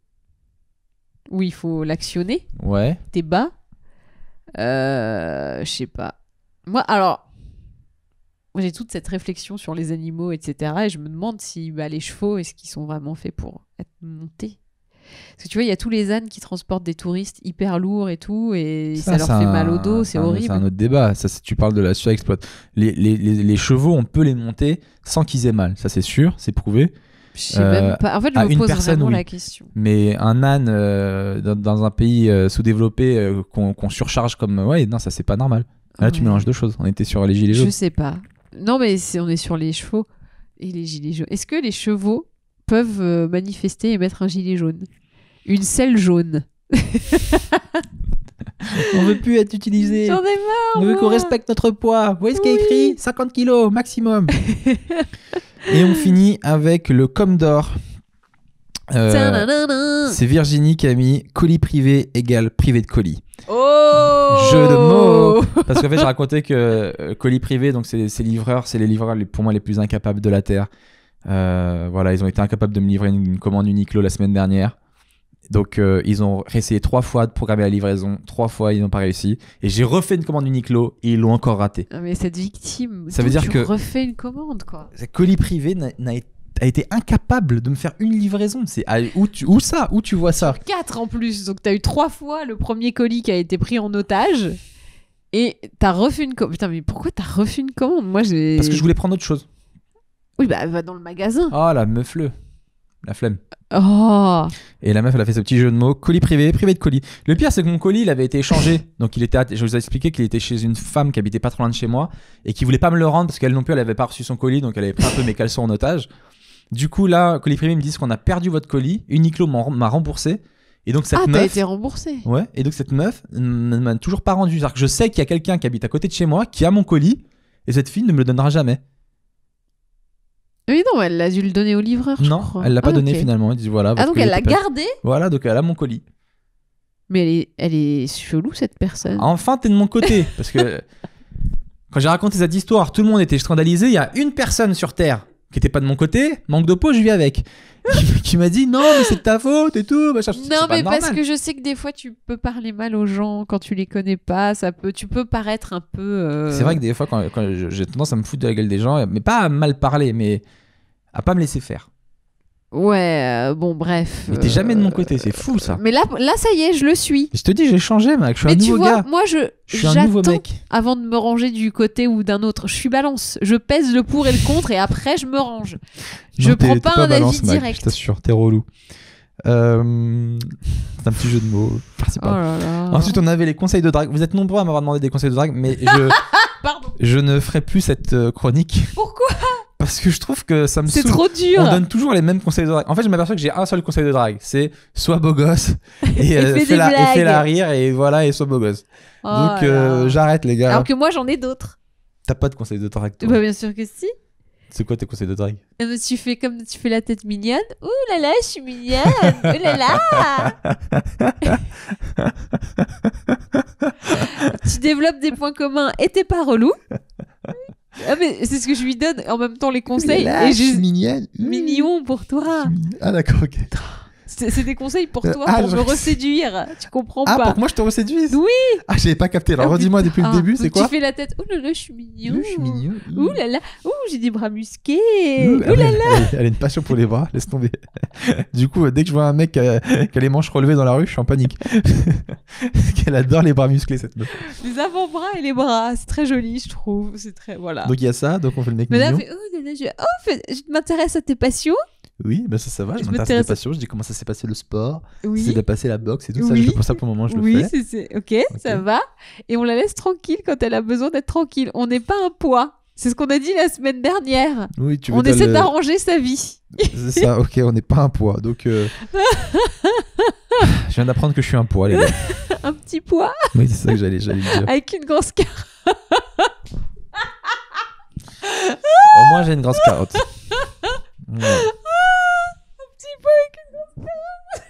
où il faut l'actionner. Ouais. T'es bas. Je sais pas. Moi, j'ai toute cette réflexion sur les animaux, etc. Et je me demande si les chevaux, est-ce qu'ils sont vraiment faits pour être montés? Parce que tu vois, il y a tous les ânes qui transportent des touristes hyper lourds et tout, et ça leur fait mal au dos, c'est horrible. C'est un autre débat. Ça, tu parles de la surexploite. Les chevaux, on peut les monter sans qu'ils aient mal. Ça, c'est sûr, c'est prouvé. Je sais même pas. En fait, je me pose vraiment la question. Mais un âne dans un pays sous-développé qu'on surcharge comme... Ouais, non, ça, c'est pas normal. Là, tu mélanges deux choses. On était sur les gilets jaunes. Je sais pas. Non, mais on est sur les chevaux et les gilets jaunes. Est-ce que les chevaux peuvent manifester et mettre un gilet jaune? Une selle jaune. On veut plus être utilisé. J'en ai marre. On veut qu'on respecte notre poids. Où est-ce qu'il y a écrit 50 kilos maximum. Et on finit avec le Commodore. C'est Virginie qui a mis colis privé égale privé de colis. Oh, jeu de mots. Parce qu'en fait, j'ai raconté que colis privé, donc c'est les livreurs pour moi les plus incapables de la terre. Voilà, ils ont été incapables de me livrer une commande Uniqlo la semaine dernière. Donc ils ont réessayé 3 fois de programmer la livraison, 3 fois ils n'ont pas réussi. Et j'ai refait une commande Uniqlo et ils l'ont encore raté. Ah, mais cette victime, Ça veut dire que refais une commande quoi. Colis Privé a été incapable de me faire une livraison. C'est où tu vois ça? 4 en plus, donc t'as eu 3 fois le premier colis qui a été pris en otage. Et t'as refait une commande. Putain, mais pourquoi t'as refait une commande? Moi, Parce que je voulais prendre autre chose. Oui, bah va dans le magasin. Oh, la meuf-le. La flemme. Oh. Et la meuf, elle a fait ce petit jeu de mots. Colis privé, privé de colis. Le pire, c'est que mon colis, il avait été échangé. Donc, je vous ai expliqué qu'il était chez une femme qui habitait pas trop loin de chez moi et qui voulait pas me le rendre parce qu'elle non plus, elle avait pas reçu son colis. Donc, elle avait pris un peu mes caleçons en otage. Du coup, là, Colis privé, ils me disent qu'on a perdu votre colis. Uniqlo m'a remboursé. Et donc, cette meuf. T'as été remboursé. Ouais. Et donc, cette meuf ne m'a toujours pas rendu. C'est-à-dire que je sais qu'il y a quelqu'un qui habite à côté de chez moi qui a mon colis. Et cette fille ne me le donnera jamais. Oui, non, elle a dû le donner au livreur. Non, je crois. elle l'a pas donné ok. finalement. Elle dit voilà. Ah, votre donc colis elle l'a était perdu. gardé. Voilà, donc elle a mon colis. Mais elle est chelou cette personne. Enfin, t'es de mon côté. Parce que quand j'ai raconté cette histoire, tout le monde était scandalisé. Il y a une personne sur Terre qui était pas de mon côté. Manque de peau, je vis avec. qui m'a dit non, mais c'est de ta faute et tout. Machin. C'est Non, pas mais normal. parce que je sais que des fois tu peux parler mal aux gens quand tu les connais pas. Tu peux paraître un peu. C'est vrai que des fois, quand j'ai tendance à me foutre de la gueule des gens, mais pas à mal parler, mais à pas me laisser faire. Ouais, bon, bref. Mais t'es jamais de mon côté, c'est fou ça. Mais là, ça y est, je le suis. Je te dis, j'ai changé, mec. Je suis Mais un tu nouveau vois, gars. moi, Je suis un nouveau j'attends mec. avant de me ranger du côté ou d'un autre. Je suis balance. Je pèse le pour et le contre et après, je me range. Je Non, prends t'es pas pas un balance, avis mec, direct. je t'assure, t'es relou. C'est un petit jeu de mots. Enfin, c'est Oh pas- là là. Ensuite, on avait les conseils de drague. Vous êtes nombreux à m'avoir demandé des conseils de drague, mais Pardon. je ne ferai plus cette chronique Pourquoi? parce que je trouve que ça me C'est saoule. trop dur. On donne toujours les mêmes conseils de drague. En fait, je m'aperçois que j'ai un seul conseil de drague, c'est sois beau gosse et, Et fais des fais-la blagues. rire et voilà et sois beau gosse. Oh Donc là. j'arrête les gars. Alors que moi, j'en ai d'autres. T'as pas de conseils de drague toi. Bah, bien sûr que si. C'est quoi tes conseils de drague? Tu fais comme tu fais la tête mignonne. Ouh là là, je suis mignonne. Ouh là là. Tu développes des points communs et t'es pas relou. Ah, mais c'est ce que je lui donne en même temps les conseils. Et je suis je... mignonne. Mignon pour toi. Ah d'accord, ok. C'est des conseils pour toi, Ah, pour je- me reséduire. Tu comprends Ah, pas. pour que moi je te reséduise? Oui. Ah, j'avais pas capté. Alors Ah, redis-moi depuis le Ah, début, donc c'est quoi? Tu fais la tête. Ouh là là, je suis mignon. Je suis mignon. Ouh là là. Ouh, j'ai des bras musqués. Ouh, Ouh là là. Elle a une passion pour les bras, laisse tomber. Du coup, dès que je vois un mec qui a les manches relevées dans la rue, je suis en panique. Parce qu'elle adore les bras musclés, cette meuf. Les avant-bras et les bras. C'est très joli, je trouve. C'est très. Voilà. Donc il y a ça, donc on fait le mec Mais là, mignon. fait, oh, là, là, je m'intéresse à tes passions. Oui, bah ça va, je Je m'intéresse à m'intéresse- tes passions, je dis comment ça s'est passé le sport, Oui. c'est de passer la boxe et tout ça, Oui. je pour ça pour le moment je le Oui, fais. c'est ok, ça va. Et on la laisse tranquille quand elle a besoin d'être tranquille. On n'est pas un poids. C'est ce qu'on a dit la semaine dernière. Oui, tu veux On dire essaie le- d'arranger sa vie. C'est ça, ok, on n'est pas un poids, donc je viens d'apprendre que je suis un poids, les gars. Un petit poids Oui, c'est ça que j'allais le dire. avec une grosse carte. Au moins j'ai une grosse carotte. Ouais. Petit poids avec une grosse carte.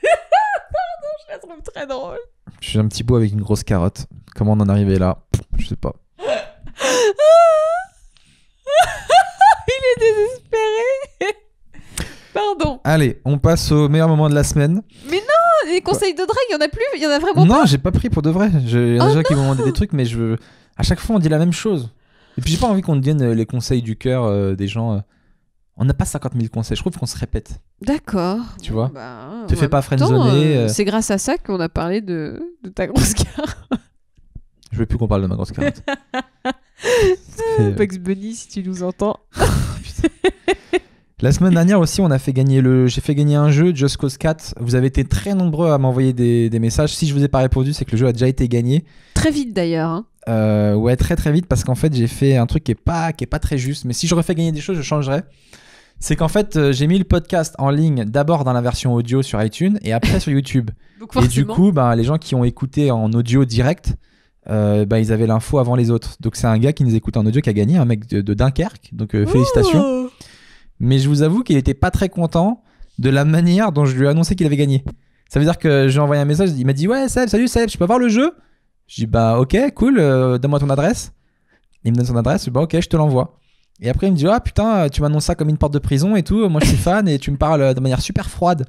Pardon, je la trouve très drôle. Je suis un petit bout avec une grosse carotte. Comment on en est arrivé là? Je sais pas. Il est désespéré. Pardon. Allez, on passe au meilleur moment de la semaine. Les conseils de drague, il y en a plus. Il y en a vraiment Non, pas. j'ai pas pris pour de vrai. Il y en a Oh des gens qui m'ont demandé des trucs, mais à chaque fois on dit la même chose. Et puis j'ai pas envie qu'on devienne les conseils du cœur des gens. On n'a pas 50 000 conseils, je trouve qu'on se répète. D'accord. Tu vois Bah, Te en fais pas même temps, friendzoner, C'est grâce à ça qu'on a parlé de ta grosse carte. Je veux plus qu'on parle de ma grosse carotte. C'est- Bugs Bunny, si tu nous entends. La semaine dernière aussi, j'ai fait gagner un jeu, Just Cause 4. Vous avez été très nombreux à m'envoyer des messages. Si je vous ai pas répondu, c'est que le jeu a déjà été gagné. Très vite d'ailleurs. Hein. Ouais, très très vite parce qu'en fait, j'ai fait un truc qui est pas très juste. Mais si je refais gagner des choses, je changerais. C'est qu'en fait, j'ai mis le podcast en ligne d'abord dans la version audio sur iTunes et après sur YouTube. Donc Et du forcément. coup, les gens qui ont écouté en audio direct, ils avaient l'info avant les autres. Donc c'est un gars qui nous écoute en audio qui a gagné, un mec de Dunkerque. Donc félicitations. Oh. Mais je vous avoue qu'il était pas très content de la manière dont je lui ai annoncé qu'il avait gagné. Ça veut dire que je lui ai envoyé un message, il m'a dit ouais Seb, salut Seb, je peux voir le jeu? Je dis bah ok cool, donne-moi ton adresse. Il me donne son adresse, je dis bah ok je te l'envoie. Et après il me dit ah putain tu m'annonces ça comme une porte de prison et tout, moi je suis fan et tu me parles de manière super froide.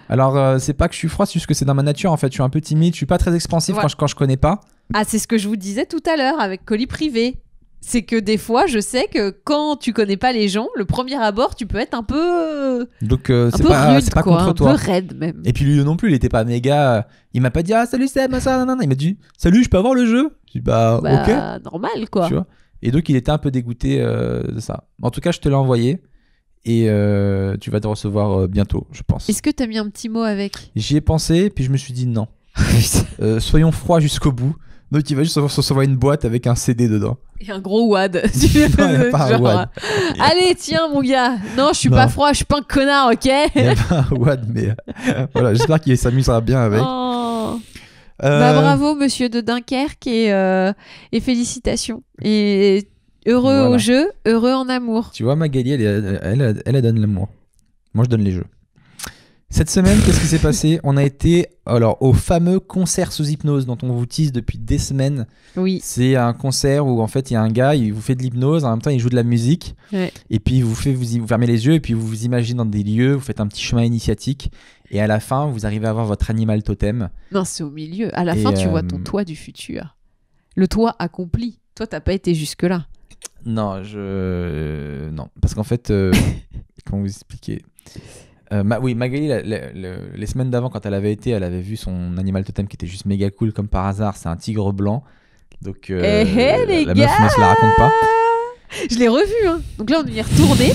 Alors, c'est pas que je suis froid, c'est juste que c'est dans ma nature en fait. Je suis un peu timide, je suis pas très expansif Ouais. quand je connais pas. Ah, c'est ce que je vous disais tout à l'heure avec colis privé. C'est que des fois, je sais que quand tu connais pas les gens, le premier abord, tu peux être un peu Donc, un c'est peu pas, rude, c'est pas quoi, contre un toi. peu raide même. Et puis lui non plus, il était pas méga. Il m'a pas dit salut Seb, ça, non. Il m'a dit salut, je peux avoir le jeu. Je dis bah ok. Normal, quoi. Tu vois. Et donc il était un peu dégoûté de ça. En tout cas, je te l'ai envoyé et tu vas te recevoir bientôt, je pense. Est-ce que t'as mis un petit mot avec? J'y ai pensé, puis je me suis dit non. Soyons froids jusqu'au bout. Donc il va juste recevoir une boîte avec un CD dedans. Et un gros wad. Non, il y a pas un Genre, wad. allez, tiens, mon gars. Non, je suis Non. pas froid, je suis pas un connard, ok? Il n'y a pas un WAD, mais voilà, j'espère qu'il s'amusera bien avec. Oh. Euh, Bah, bravo, monsieur de Dunkerque, et félicitations. Et heureux Voilà. au jeu, heureux en amour. Tu vois, Magali, elle donne l'amour. Moi, je donne les jeux. Cette semaine, qu'est-ce qui s'est passé? On a été au fameux concert sous hypnose dont on vous tease depuis des semaines. Oui. C'est un concert où en fait il y a un gars, il vous fait de l'hypnose, en même temps il joue de la musique, Ouais. et puis vous fermez les yeux et puis vous vous imaginez dans des lieux, vous faites un petit chemin initiatique, et à la fin vous arrivez à avoir votre animal totem. Non, c'est au milieu. À la Et, fin, tu vois ton toit du futur. Le toit accompli. Toi, t'as pas été jusque-là. Non, non, parce qu'en fait, comment vous expliquer? Oui, Magali, les semaines d'avant, quand elle avait été, elle avait vu son animal totem qui était juste méga cool comme par hasard. C'est un tigre blanc. Donc, les la gars, meuf ne se la raconte pas. Je l'ai revu, hein. Donc là, on y est retourné.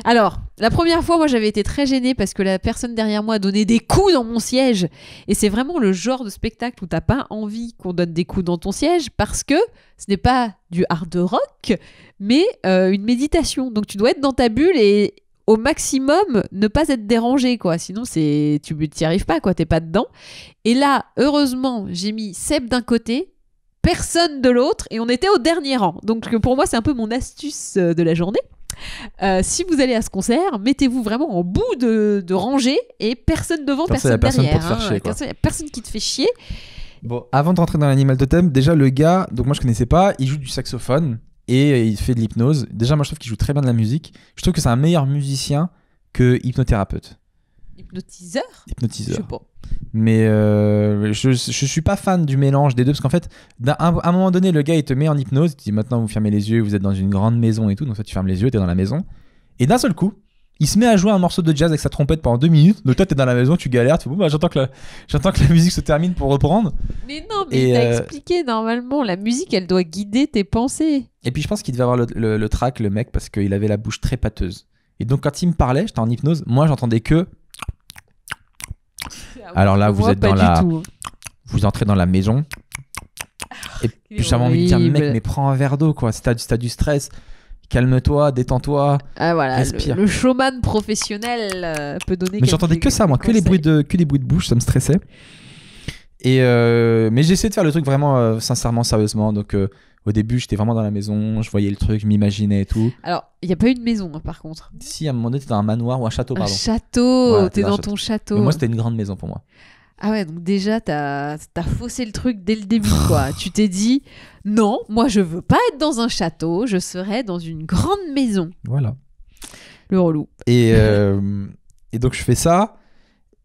Alors, la première fois, moi, j'avais été très gênée parce que la personne derrière moi donnait des coups dans mon siège. Et c'est vraiment le genre de spectacle où t'as pas envie qu'on donne des coups dans ton siège parce que ce n'est pas du hard rock, mais une méditation. Donc, tu dois être dans ta bulle et au maximum ne pas être dérangé, quoi. Sinon, tu n'y arrives pas, quoi. T'es pas dedans. Et là, heureusement, j'ai mis Seb d'un côté, personne de l'autre, et on était au dernier rang. Donc, pour moi, c'est un peu mon astuce de la journée. Si vous allez à ce concert, mettez-vous vraiment en bout de rangée et personne devant, Comme ça, y a personne personne derrière. pour te faire chier, quoi. Comme ça, y a personne qui te fait chier. Bon, avant de rentrer dans l'animal totem, déjà le gars, donc moi je connaissais pas, il joue du saxophone et il fait de l'hypnose. Déjà, moi je trouve qu'il joue très bien de la musique. Je trouve que c'est un meilleur musicien que hypnothérapeute. Hypnotiseur? Je Hypnotiseur. sais pas. Mais je suis pas fan du mélange des deux parce qu'en fait, à un moment donné, le gars il te met en hypnose, il te dit maintenant vous fermez les yeux, vous êtes dans une grande maison et tout, donc toi tu fermes les yeux, t'es dans la maison, et d'un seul coup, il se met à jouer un morceau de jazz avec sa trompette pendant 2 minutes. Donc toi t'es dans la maison, tu galères, tu fais bon bah j'attends que la musique se termine pour reprendre. Mais non, mais Et, il t'a expliqué normalement, la musique elle doit guider tes pensées. Et puis je pense qu'il devait avoir le trac, le mec, parce qu'il avait la bouche très pâteuse. Et donc quand il me parlait, j'étais en hypnose, moi j'entendais que. Alors là, vous Moi, êtes pas dans du la. tout. Vous entrez dans la maison. Et puis j'avais envie de dire, mec, mais prends un verre d'eau, quoi. Si t'as du stress, calme-toi, détends-toi. Ah voilà, respire. le showman professionnel peut donner. Mais j'entendais que ça, moi, que les bruits de bouche, ça me stressait. Et mais j'ai essayé de faire le truc vraiment sincèrement, sérieusement. Donc au début, j'étais vraiment dans la maison, je voyais le truc, je m'imaginais et tout. Alors, il n'y a pas eu de maison, hein, par contre. Si, à un moment donné, t'es dans un manoir ou un château, Un pardon. château, Ouais, t'es dans un dans château. ton château. Mais moi, c'était une grande maison pour moi. Ah ouais, donc déjà, t'as faussé le truc dès le début, quoi. Tu t'es dit, non, moi, je veux pas être dans un château, je serai dans une grande maison. Voilà. Le relou. Et donc, je fais ça.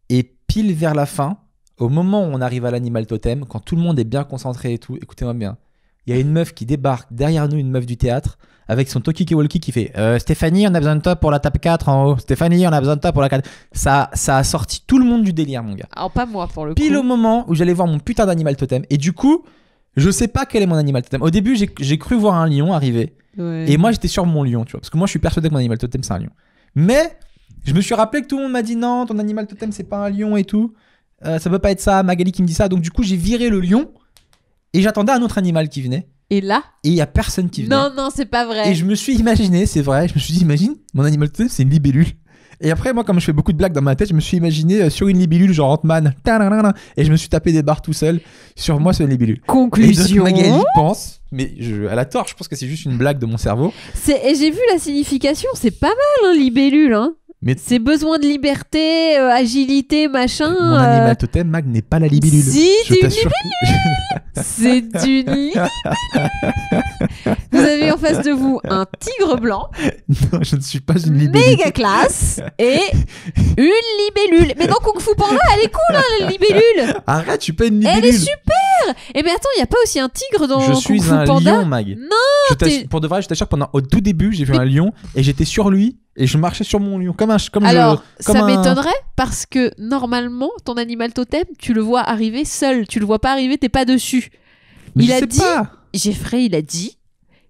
Et pile vers la fin, au moment où on arrive à l'animal totem, quand tout le monde est bien concentré et tout, écoutez-moi bien, il y a une meuf qui débarque derrière nous, une meuf du théâtre, avec son talkie-walkie qui fait Stéphanie, on a besoin de toi pour la table 4 en haut. Stéphanie, on a besoin de toi pour la 4. Ça a sorti tout le monde du délire, mon gars. Alors, pas moi, pour le coup. Pile au moment où j'allais voir mon putain d'animal totem. Et du coup, je sais pas quel est mon animal totem. Au début, j'ai cru voir un lion arriver. Ouais. Et moi, j'étais sur mon lion, tu vois. Parce que moi, je suis persuadé que mon animal totem, c'est un lion. Mais je me suis rappelé que tout le monde m'a dit non, ton animal totem, c'est pas un lion et tout. Ça peut pas être ça. Magali qui me dit ça. Donc, du coup, j'ai viré le lion. Et j'attendais un autre animal qui venait. Et là? Et il y a personne qui venait. Non, c'est pas vrai. Et je me suis imaginé, c'est vrai, je me suis dit, imagine, mon animal totem, c'est une libellule. Et après, moi, comme je fais beaucoup de blagues dans ma tête, je me suis imaginé sur une libellule, genre Ant-Man. Et je me suis tapé des barres tout seul sur moi sur une libellule. Conclusion. Et donc, Magali pense, mais elle a tort, je pense que c'est juste une blague de mon cerveau. Et j'ai vu la signification, c'est pas mal, hein, libellule. Hein. Mais C'est besoin de liberté, agilité, machin. mon animal totem, Mag, n'est pas la libellule. Si, Je c'est une t'assure. C'est une Vous avez en face de vous un tigre blanc, Non, je ne suis pas une libellule. méga classe, et une libellule. Mais dans Kung Fu Panda, elle est cool, hein, la libellule. Arrête, je suis pas une Elle libellule. est super. Et mais attends, il y a pas aussi un tigre dans Je Kung suis Fu un Panda? lion, Mag. Non, Pour de vrai, je t'assure, au tout début, j'ai vu un lion et j'étais sur lui et je marchais sur mon lion Alors, comme ça un- m'étonnerait parce que normalement, ton animal totem, tu le vois arriver seul. Tu le vois pas arriver, t'es pas dessus. Mais il je a sais dit- pas. Jeffrey, il a dit,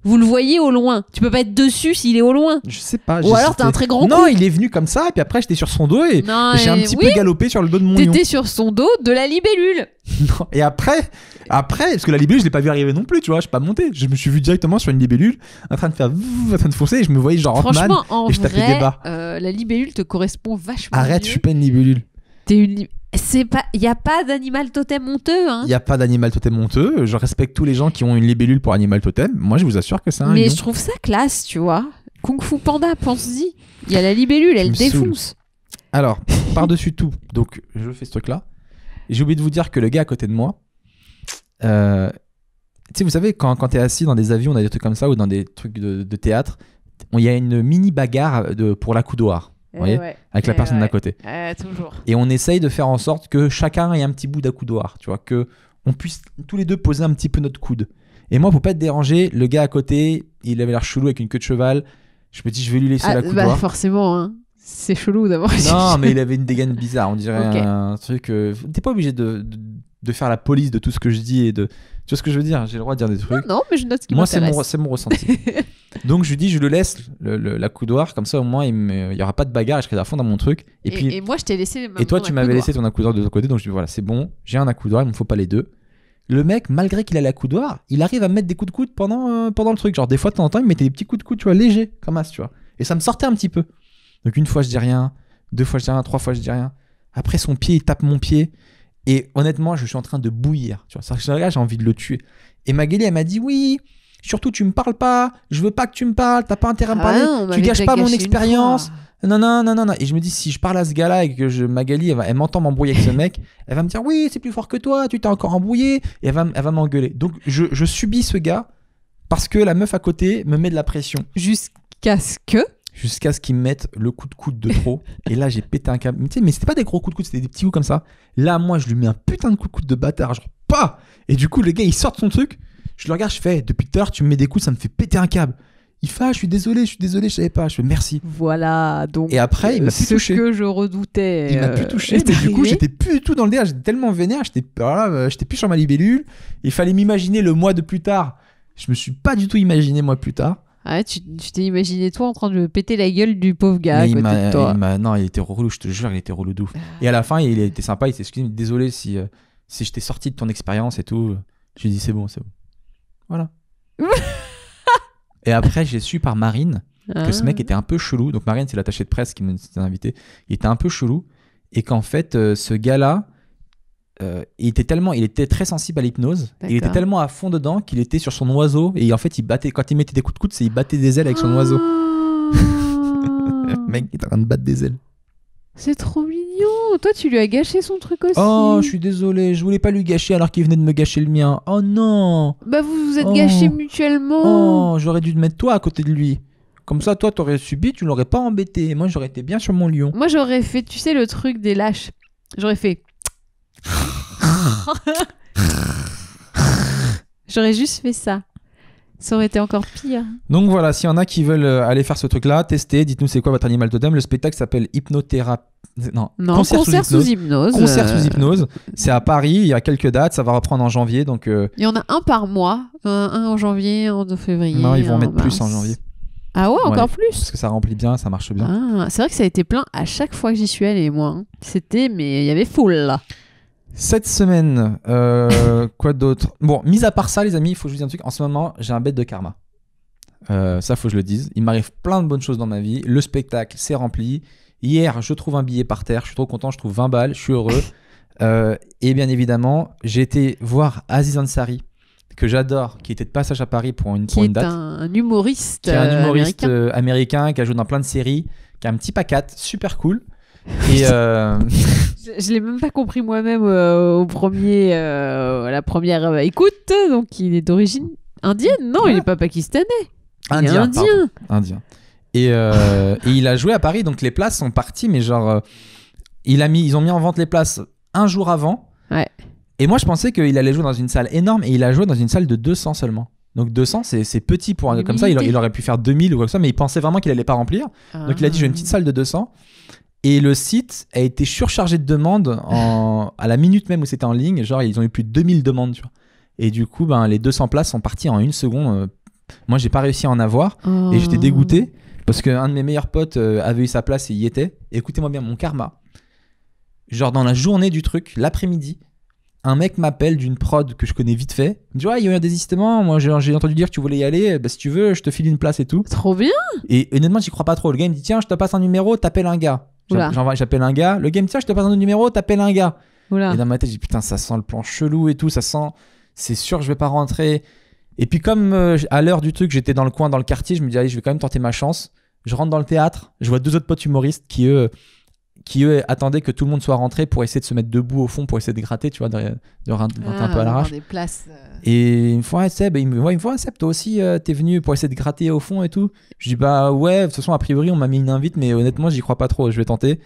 vous le voyez au loin. Tu peux pas être dessus s'il est au loin. Je sais pas. Ou alors t'as un très grand Non, coup. il est venu comme ça et puis après j'étais sur son dos et Non, j'ai un et- petit oui, peu galopé sur le dos de mon lion. t'étais sur son dos de la libellule. Non. Et après, parce que la libellule, je l'ai pas vu arriver non plus, tu vois, je suis pas monté. Je me suis vu directement sur une libellule en train de faire en train de foncer et je me voyais genre Ant-Man. Franchement, en et je tapais des vrai, barres. la libellule te correspond vachement Arrête, je mieux. suis pas une libellule. T'es une... C'est pas... Y a pas d'animal totem honteux, hein. Il y a pas d'animal totem honteux. Je respecte tous les gens qui ont une libellule pour animal totem. Moi, je vous assure que c'est un Mais lion. je trouve ça classe, tu vois. Kung Fu Panda, pense-y. Il y a la libellule, elle me saoule. défonce. Alors, par-dessus tout, donc je fais ce truc-là. Et j'ai oublié de vous dire que le gars à côté de moi, tu sais, vous savez, quand t'es assis dans des avions, on a des trucs comme ça, ou dans des trucs de théâtre, il y a une mini bagarre pour l'accoudoir, vous voyez, avec la personne d'à côté. Toujours. Et on essaye de faire en sorte que chacun ait un petit bout d'accoudoir, tu vois, que on puisse tous les deux poser un petit peu notre coude. Et moi, pour pas être dérangé, le gars à côté, il avait l'air chelou avec une queue de cheval. Je me dis, je vais lui laisser l'accoudoir. Bah forcément, hein. C'est chelou d'avoir... Non, mais il avait une dégaine bizarre. On dirait Ok. un truc. T'es pas obligé de faire la police de tout ce que je dis et de. Tu vois ce que je veux dire? J'ai le droit de dire des trucs. Non, mais je note ce qui Moi, c'est m'intéresse. mon ressenti. Donc, je lui dis, je le laisse l'accoudoir. Comme ça, au moins, il y aura pas de bagarre. Je serai à fond dans mon truc. Et puis. Et moi, je t'ai laissé... Et toi, tu m'avais laissé ton accoudoir de l'autre côté. Donc, je dis, voilà, c'est bon. J'ai un accoudoir. Il me faut pas les deux. Le mec, malgré qu'il a l'accoudoir, il arrive à me mettre des coups de coude pendant le truc. Genre, des fois, de temps en temps, il me mettait des petits coups de coude, tu vois, légers, comme as, tu vois. Et ça me sortait un petit peu. Donc, une fois, je dis rien. 2 fois, je dis rien. 3 fois, je dis rien. Après, son pied, il tape mon pied. Et honnêtement, je suis en train de bouillir. Tu vois, ça, là, j'ai envie de le tuer. Et Magali, elle m'a dit, oui, surtout, tu me parles pas. Je veux pas que tu me parles. T'as pas intérêt à me parler. Tu gâches pas mon expérience. Non. Et je me dis, si je parle à ce gars-là et que Magali, elle m'entend m'embrouiller avec ce mec, elle va me dire, oui, c'est plus fort que toi, tu t'es encore embrouillé. Et elle va m'engueuler. Donc, je subis ce gars parce que la meuf à côté me met de la pression. Jusqu'à ce qu'il me mette le coup de coude de trop. Et là, j'ai pété un câble. Mais c'était pas des gros coups de coude, c'était des petits coups comme ça. Là, moi, je lui mets un putain de coup de coude de bâtard. Genre, pas. Et du coup, le gars, il sort de son truc. Je le regarde, je fais, depuis tout à l'heure, tu me mets des coups, ça me fait péter un câble. Il fait, je suis désolé, je savais pas. Je fais, merci. Voilà, donc... Et après, il m'a plus touché. Ce que je redoutais... Il m'a plus touché. Et du coup, j'étais plus du tout dans le délire. J'étais tellement vénère. J'étais plus sur ma libellule. Il fallait m'imaginer le mois de plus tard. Je me suis pas du tout imaginé moi plus tard. Ah, tu t'es imaginé toi en train de péter la gueule du pauvre gars à Mais côté de toi. non, il était relou, je te jure, il était relou de ouf. Et à la fin, il était sympa, il s'est excusé, désolé si je t'ai sorti de ton expérience et tout. J'ai dit c'est bon. Voilà. Et après, j'ai su par Marine que ce mec était un peu chelou. Donc Marine, c'est l'attaché de presse qui m'a invité. Il était un peu chelou et qu'en fait, ce gars-là, il était très sensible à l'hypnose. Il était tellement à fond dedans qu'il était sur son oiseau et en fait, quand il mettait des coups de coude, il battait des ailes avec son oiseau. Le mec, il est en train de battre des ailes. C'est trop mignon. Toi, tu lui as gâché son truc aussi. Oh, je suis désolé, je voulais pas lui gâcher alors qu'il venait de me gâcher le mien. Oh non. Bah, vous vous êtes gâchés mutuellement. Oh, j'aurais dû te mettre toi à côté de lui. Comme ça, toi, t'aurais subi, tu l'aurais pas embêté. Moi, j'aurais été bien sur mon lion. Moi, j'aurais fait, tu sais, le truc des lâches. J'aurais fait... J'aurais juste fait ça. Ça aurait été encore pire. Donc voilà, s'il y en a qui veulent aller faire ce truc-là, testez, dites-nous c'est quoi votre animal totem. Le spectacle s'appelle Hypnothérapie. Non, concert sous hypnose. Concert sous hypnose. C'est à Paris, il y a quelques dates, ça va reprendre en janvier. Donc, il y en a un par mois. Un en janvier, un en février. Non, ils vont en mettre mars. plus en janvier. Ah ouais, encore Parce plus. que ça remplit bien, ça marche bien. Ah, c'est vrai que ça a été plein à chaque fois que j'y suis allée, moi. Hein. Mais il y avait full là. Cette semaine, quoi d'autre? Bon, mis à part ça, les amis, il faut que je vous dise un truc. En ce moment, j'ai un bête de karma. Ça, faut que je le dise. Il m'arrive plein de bonnes choses dans ma vie. Le spectacle, c'est rempli. Hier, je trouve un billet par terre. Je suis trop content. Je trouve 20 balles. Je suis heureux. Et bien évidemment, j'ai été voir Aziz Ansari, que j'adore, qui était de passage à Paris pour une date. Un humoriste Qui est un humoriste américain qui a joué dans plein de séries, qui est un petit pacat, super cool. Et Je l'ai même pas compris moi-même au premier, la première écoute. Donc il est d'origine indienne. Non, il est pas pakistanais. Il est indien. Et il a joué à Paris, donc les places sont parties, mais genre ils ont mis en vente les places un jour avant. Ouais. Et moi je pensais qu'il allait jouer dans une salle énorme, et il a joué dans une salle de 200 seulement. Donc 200 c'est petit pour un gars comme ça, il aurait pu faire 2000 ou quoi que ça, mais il pensait vraiment qu'il allait pas remplir. Donc il a dit j'ai une petite salle de 200. Et le site a été surchargé de demandes à la minute même où c'était en ligne. Genre, ils ont eu plus de 2000 demandes, tu vois. Et du coup, les 200 places sont parties en une seconde. Moi, j'ai pas réussi à en avoir. Et j'étais dégoûté parce qu'un de mes meilleurs potes avait eu sa place et y était. Et écoutez-moi bien, mon karma. Genre, dans la journée du truc, l'après-midi, un mec m'appelle d'une prod que je connais vite fait. Il me dit, ouais, il y a eu un désistement. Moi, j'ai entendu dire que tu voulais y aller. Bah, si tu veux, je te file une place et tout. Trop bien. Et honnêtement, j'y crois pas trop. Le gars, il me dit, tiens, je te passe un numéro, t'appelles un gars. J'appelle un gars. Le gars me dit, tiens, je te passe un numéro, t'appelles un gars. Oula. Et dans ma tête, je dis, putain, ça sent le plan chelou et tout. Ça sent, c'est sûr, je vais pas rentrer. Et puis, comme à l'heure du truc, j'étais dans le coin, dans le quartier, je me dis, allez, je vais quand même tenter ma chance. Je rentre dans le théâtre. Je vois deux autres potes humoristes qui, eux, attendaient que tout le monde soit rentré pour essayer de se mettre debout au fond, pour essayer de gratter, tu vois, de gratter un peu à l'arrache. Des places, Et une fois, Seb, il me voit, Seb, toi aussi, t'es venu pour essayer de gratter au fond et tout. Je dis, bah ouais, de toute façon, a priori, on m'a mis une invite, mais honnêtement, j'y crois pas trop, je vais tenter.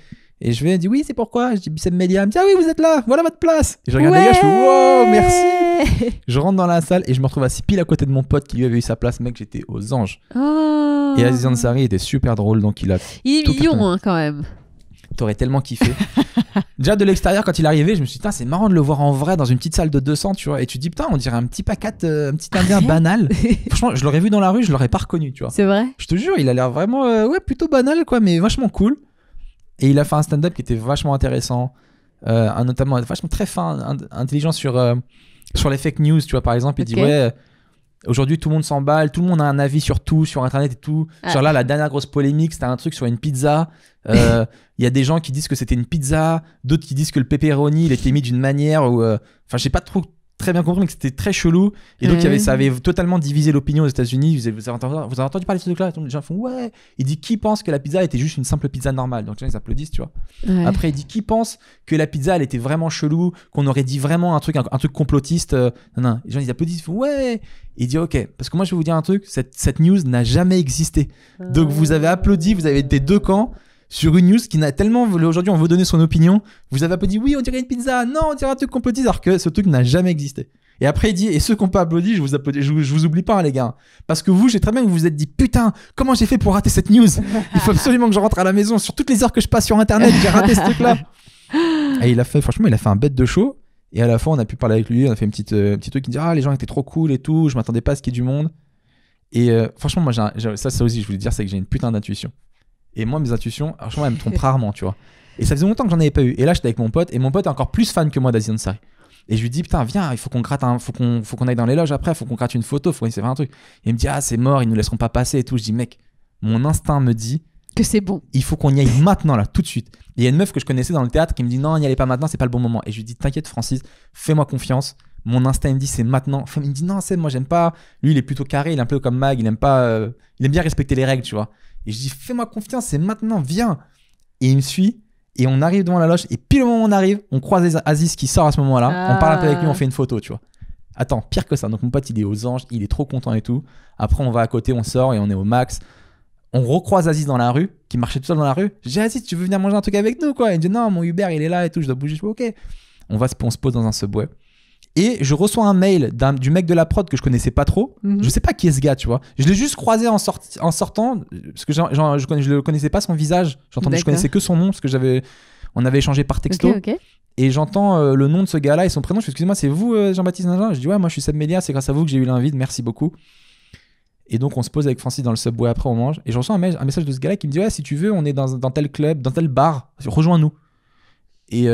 Et je vais dire, oui, c'est pourquoi. Je dis, Seb Melia, il me dit, ah oui, vous êtes là, voilà votre place. Et je regarde les gars, je fais, wow, merci. Je rentre dans la salle et je me retrouve assis pile à côté de mon pote qui lui avait eu sa place. Mec, j'étais aux anges. Oh. Et Aziz Ansari était super drôle, donc il est mignon, quand même. T'aurais tellement kiffé. Déjà de l'extérieur, quand il est arrivé, je me suis dit, c'est marrant de le voir en vrai dans une petite salle de 200, tu vois. Et tu te dis, putain, on dirait un petit pacat, un petit indien banal. Franchement, je l'aurais vu dans la rue, je l'aurais pas reconnu, tu vois. C'est vrai. Je te jure, il a l'air vraiment, plutôt banal, quoi, mais vachement cool. Et il a fait un stand-up qui était vachement intéressant, notamment vachement très fin, intelligent sur les fake news, tu vois. Par exemple, il dit, ouais. Aujourd'hui, tout le monde s'emballe, tout le monde a un avis sur tout, sur Internet et tout. Genre là, la dernière grosse polémique, c'était un truc sur une pizza. Il y a des gens qui disent que c'était une pizza, d'autres qui disent que le pepperoni, il était mis d'une manière où... Enfin, j'ai pas très bien compris, mais que c'était très chelou. Et donc, ça avait totalement divisé l'opinion aux États-Unis. Vous avez entendu parler de ce truc-là? Les gens font, ouais. Il dit, qui pense que la pizza était juste une simple pizza normale? Donc, les gens, ils applaudissent, tu vois. Ouais. Après, il dit, qui pense que la pizza, elle était vraiment chelou, qu'on aurait dit vraiment un truc complotiste? Non. Les gens, ils applaudissent, ils font, ouais. Il dit, ok, parce que moi, je vais vous dire un truc, cette news n'a jamais existé. Donc, vous avez applaudi, vous avez été deux camps sur une news qui n'a tellement... Aujourd'hui, on veut donner son opinion. Vous avez applaudi, oui, on dirait une pizza. Non, on dirait un truc complotiste, alors que ce truc n'a jamais existé. Et après, il dit, et ceux qui n'ont pas applaudi, je vous applaudis, je vous oublie pas, hein, les gars. Parce que vous, j'ai très bien que vous vous êtes dit, putain, comment j'ai fait pour rater cette news? Il faut absolument que je rentre à la maison. Sur toutes les heures que je passe sur Internet, j'ai raté ce truc-là. Et franchement, il a fait un bête de show. Et à la fois, on a pu parler avec lui, on a fait un petit truc qui dit, les gens étaient trop cool et tout, je m'attendais pas à ce qu'il y ait du monde. Et franchement, moi, ça aussi, je voulais dire, c'est que j'ai une putain d'intuition. Et moi, mes intuitions, franchement, elles me trompent rarement, tu vois. Et ça faisait longtemps que j'en avais pas eu. Et là, j'étais avec mon pote, et mon pote est encore plus fan que moi d'Aziz Ansari. Et je lui dis, putain, viens, il faut qu'on gratte faut qu'on aille dans les loges après, faut qu'on gratte une photo, faut essayer de faire un truc. Et il me dit, c'est mort, ils nous laisseront pas passer et tout. Je dis, mec, mon instinct me dit que c'est bon. Il faut qu'on y aille maintenant, là, tout de suite. Et il y a une meuf que je connaissais dans le théâtre qui me dit, non, n'y allez pas maintenant, c'est pas le bon moment. Et je lui dis, t'inquiète, Francis, fais-moi confiance. Mon instinct, il me dit, c'est maintenant. Il me dit, non, c'est moi, j'aime pas. Lui, il est plutôt carré, il est un peu comme Mag, il aime bien respecter les règles, tu vois. Et je dis, fais-moi confiance, c'est maintenant, viens. Et il me suit. Et on arrive devant la loge, et pile au moment où on arrive, on croise Aziz qui sort à ce moment-là, on parle un peu avec lui, on fait une photo, tu vois. Attends, pire que ça. Donc mon pote, il est aux anges, il est trop content et tout. Après, on va à côté, on sort et on est au max. On recroise Aziz dans la rue, qui marchait tout seul dans la rue. Je dis, Aziz, tu veux venir manger un truc avec nous, quoi? Il me dit, non, mon Uber, il est là et tout, je dois bouger. Je dis, ok. On se pose dans un Subway. Et je reçois un mail du mec de la prod que je connaissais pas trop. Je sais pas qui est ce gars, tu vois. Je l'ai juste croisé en sortant, parce que je le connaissais pas son visage. Je connaissais que son nom, parce que on avait échangé par texto. Okay. Et j'entends le nom de ce gars-là et son prénom. Je fais, excusez-moi, c'est vous, Jean-Baptiste Nagin? Je dis, ouais, moi je suis Seb Melia, c'est grâce à vous que j'ai eu l'invite, merci beaucoup. Et donc on se pose avec Francis dans le Subway, après on mange. Et je reçois un message de ce gars-là qui me dit, ouais, si tu veux, on est dans tel club, dans tel bar, rejoins-nous. Et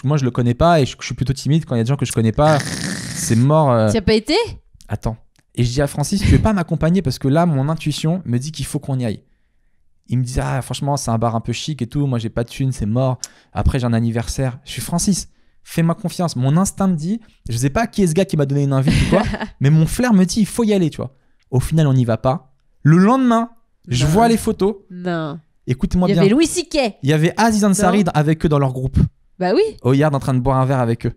moi je le connais pas et je suis plutôt timide quand il y a des gens que je connais pas. C'est mort. Tu as pas été? Attends. Et je dis à Francis, tu veux pas m'accompagner parce que là mon intuition me dit qu'il faut qu'on y aille. Il me dit, franchement c'est un bar un peu chic et tout, moi j'ai pas de thune, c'est mort. Après j'ai un anniversaire. Je suis, Francis, fais-moi confiance. Mon instinct me dit, je sais pas qui est ce gars qui m'a donné une invite ou quoi, mais mon flair me dit il faut y aller, tu vois. Au final on n'y va pas. Le lendemain, je vois les photos. Non. Écoutez-moi Il y bien. avait Louis C.K. Il y avait Aziz Ansari Non. avec eux dans leur groupe. Bah oui. Au Yard en train de boire un verre avec eux.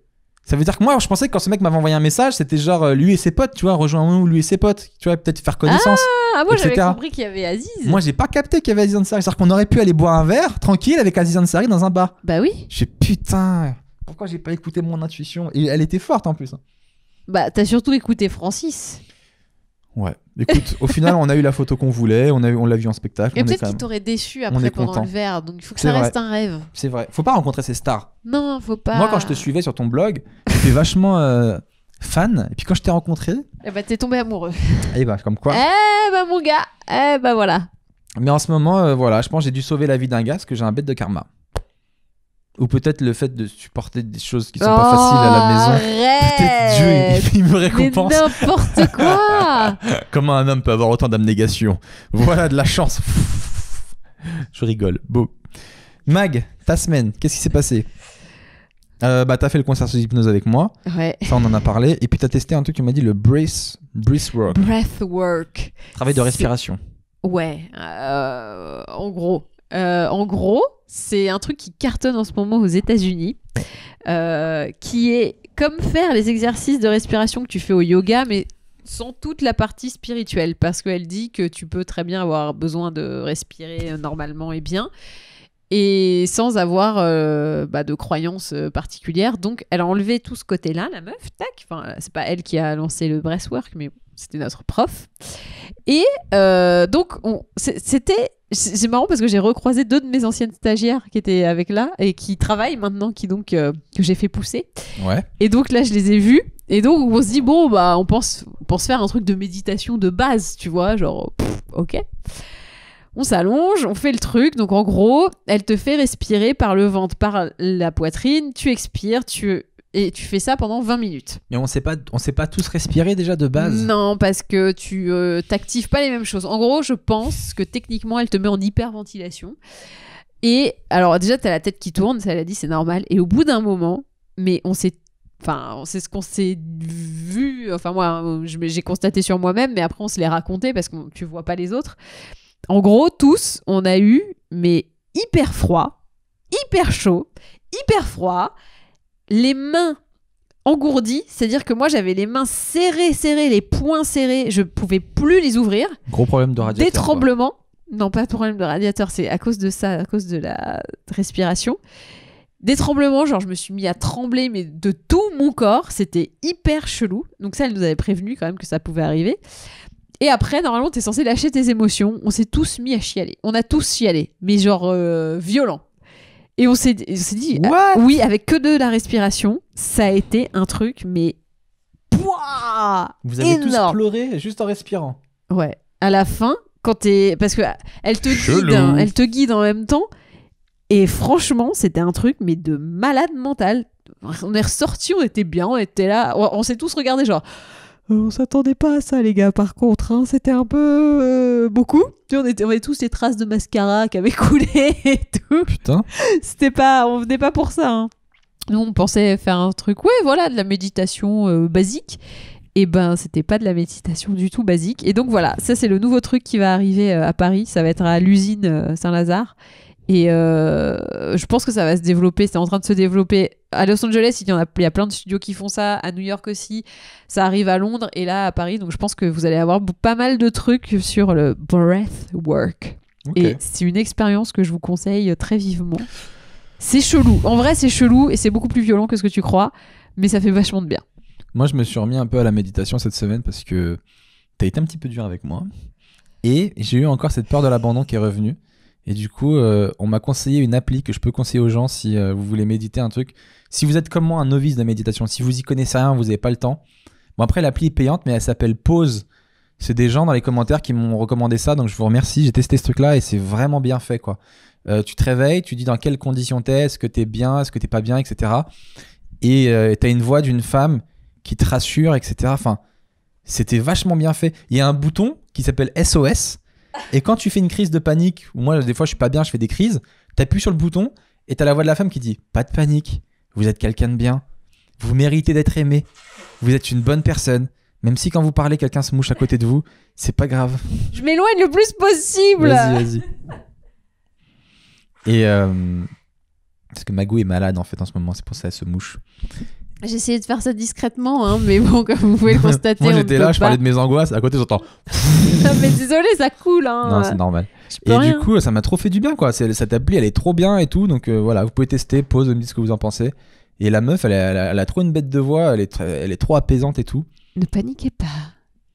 Ça veut dire que moi, je pensais que quand ce mec m'avait envoyé un message, c'était genre lui et ses potes, tu vois, rejoins-nous, lui et ses potes, tu vois, peut-être faire connaissance. Ah, moi j'avais etc. compris qu'il y avait Aziz. Moi, j'ai pas capté qu'il y avait Aziz Ansari. C'est-à-dire qu'on aurait pu aller boire un verre tranquille avec Aziz Ansari dans un bar. Bah oui. Je fais putain, pourquoi j'ai pas écouté mon intuition? Et elle était forte en plus. Bah t'as surtout écouté Francis. Ouais. Écoute, au final, on a eu la photo qu'on voulait, on l'a vu en spectacle. Et on est peut-être quand qu'il même- t'aurait déçu on après est pendant content. le verre, donc il faut que C'est ça vrai. reste un rêve. C'est vrai. Faut pas rencontrer ces stars. Non, faut pas. Moi, quand je te suivais sur ton blog, j'étais vachement fan. Et puis quand je t'ai rencontré, Eh bah t'es tombé amoureux. et bah comme quoi. Eh bah mon gars, eh bah voilà. Mais en ce moment, voilà, je pense que j'ai dû sauver la vie d'un gars parce que j'ai un bête de karma. Ou peut-être le fait de supporter des choses qui sont pas faciles à la maison. Peut-être Dieu, Arrête. il me Mais récompense. n'importe quoi. Comment un homme peut avoir autant d'abnégation? Voilà de la chance. Je rigole. Beau. Mag, ta semaine, qu'est-ce qui s'est passé? Bah t'as fait le concert sous hypnose avec moi, Ouais. ça on en a parlé, et puis t'as testé un truc, tu m'as dit le breath work, Breathwork. travail de C'est- respiration. Ouais. En gros, c'est un truc qui cartonne en ce moment aux États-Unis, qui est comme faire les exercices de respiration que tu fais au yoga, mais sans toute la partie spirituelle, parce qu'elle dit que tu peux très bien avoir besoin de respirer normalement et bien, et sans avoir de croyances particulières. Donc, elle a enlevé tout ce côté-là, la meuf, tac. Enfin, c'est pas elle qui a lancé le breathwork, mais c'était notre prof. Et donc, c'est marrant parce que j'ai recroisé 2 de mes anciennes stagiaires qui étaient avec là et qui travaillent maintenant, que j'ai fait pousser. Ouais. Et donc là, je les ai vus. Et donc, on se dit, bon, bah, on pense faire un truc de méditation de base, tu vois, genre, ok. On s'allonge, on fait le truc. Donc, en gros, elle te fait respirer par le ventre, par la poitrine. Tu expires, et tu fais ça pendant 20 minutes. Mais on sait pas tous respirer déjà de base. Non, parce que tu t'actives pas les mêmes choses. En gros, je pense que techniquement, elle te met en hyperventilation. Et alors, déjà, t'as la tête qui tourne, ça, elle a dit, c'est normal. Et au bout d'un moment, mais on sait ce qu'on s'est vu. Enfin, moi, j'ai constaté sur moi-même, mais après, on se l'est raconté parce que tu vois pas les autres. En gros, tous, on a eu, mais hyper froid, hyper chaud, hyper froid, les mains engourdies, c'est-à-dire que moi, j'avais les mains serrées, les poings serrés, je pouvais plus les ouvrir. Gros problème de radiateur. Des tremblements. Non, pas de problème de radiateur, c'est à cause de ça, à cause de la respiration. Des tremblements, genre je me suis mis à trembler, mais de tout mon corps, c'était hyper chelou. Donc ça, elle nous avait prévenu quand même que ça pouvait arriver. Et après, normalement, t'es censé lâcher tes émotions. On s'est tous mis à chialer. On a tous chialé, mais genre violent. Et on s'est dit, What? oui, avec que de la respiration, ça a été un truc, mais pouah, Vous avez tous énorme. pleuré juste en respirant. Ouais. À la fin, quand t'es, parce que elle te Chelou. guide, hein, elle te guide en même temps. Et franchement, c'était un truc, mais de malade mental. On est ressortis, on était bien, on était là, on s'est tous regardés genre. On s'attendait pas à ça, les gars, par contre. Hein. C'était un peu beaucoup. Tu sais, on avait tous des traces de mascara qui avaient coulé et tout. Putain. On venait pas pour ça. Hein. Nous, on pensait faire un truc, ouais, voilà, de la méditation basique. Et ben, c'était pas de la méditation du tout basique. Et donc, voilà, ça, c'est le nouveau truc qui va arriver à Paris. Ça va être à l'usine Saint-Lazare. Et je pense que ça va se développer. C'est en train de se développer. À Los Angeles, il y a plein de studios qui font ça. À New York aussi. Ça arrive à Londres et là à Paris. Donc je pense que vous allez avoir pas mal de trucs sur le breathwork. Ok. Et c'est une expérience que je vous conseille très vivement. C'est chelou. En vrai, c'est chelou et c'est beaucoup plus violent que ce que tu crois. Mais ça fait vachement de bien. Moi, je me suis remis un peu à la méditation cette semaine parce que t'as été un petit peu dur avec moi. Et j'ai eu encore cette peur de l'abandon qui est revenue. Et du coup, on m'a conseillé une appli que je peux conseiller aux gens si vous voulez méditer un truc. Si vous êtes comme moi un novice de la méditation, si vous y connaissez rien, vous n'avez pas le temps. Bon, après, l'appli est payante, mais elle s'appelle Pause. C'est des gens dans les commentaires qui m'ont recommandé ça, donc je vous remercie. J'ai testé ce truc-là et c'est vraiment bien fait, quoi. Tu te réveilles, tu dis dans quelles conditions t'es, est-ce que t'es bien, est-ce que t'es pas bien, etc. Et t'as une voix d'une femme qui te rassure, etc. Enfin, c'était vachement bien fait. Il y a un bouton qui s'appelle SOS. Et quand tu fais une crise de panique, ou moi des fois je suis pas bien, je fais des crises, t'appuies sur le bouton et t'as la voix de la femme qui dit « Pas de panique, vous êtes quelqu'un de bien, vous méritez d'être aimé, vous êtes une bonne personne, même si quand vous parlez quelqu'un se mouche à côté de vous, c'est pas grave. Je m'éloigne le plus possible. Vas-y, vas-y. » Et parce que Magou est malade en fait en ce moment, c'est pour ça qu'elle se mouche. J'ai essayé de faire ça discrètement, hein, mais bon, comme vous pouvez le constater, Moi on j'étais ne là, peut je pas. parlais de mes angoisses, à côté j'entends. Mais désolé, ça coule. Hein. Non, c'est normal. Je peux Et rien. du coup, ça m'a trop fait du bien quoi. Cette appli, elle est trop bien et tout, donc voilà, vous pouvez tester, pause, me dites ce que vous en pensez. Et la meuf, elle a trop une bête de voix, elle est trop apaisante et tout. Ne paniquez pas,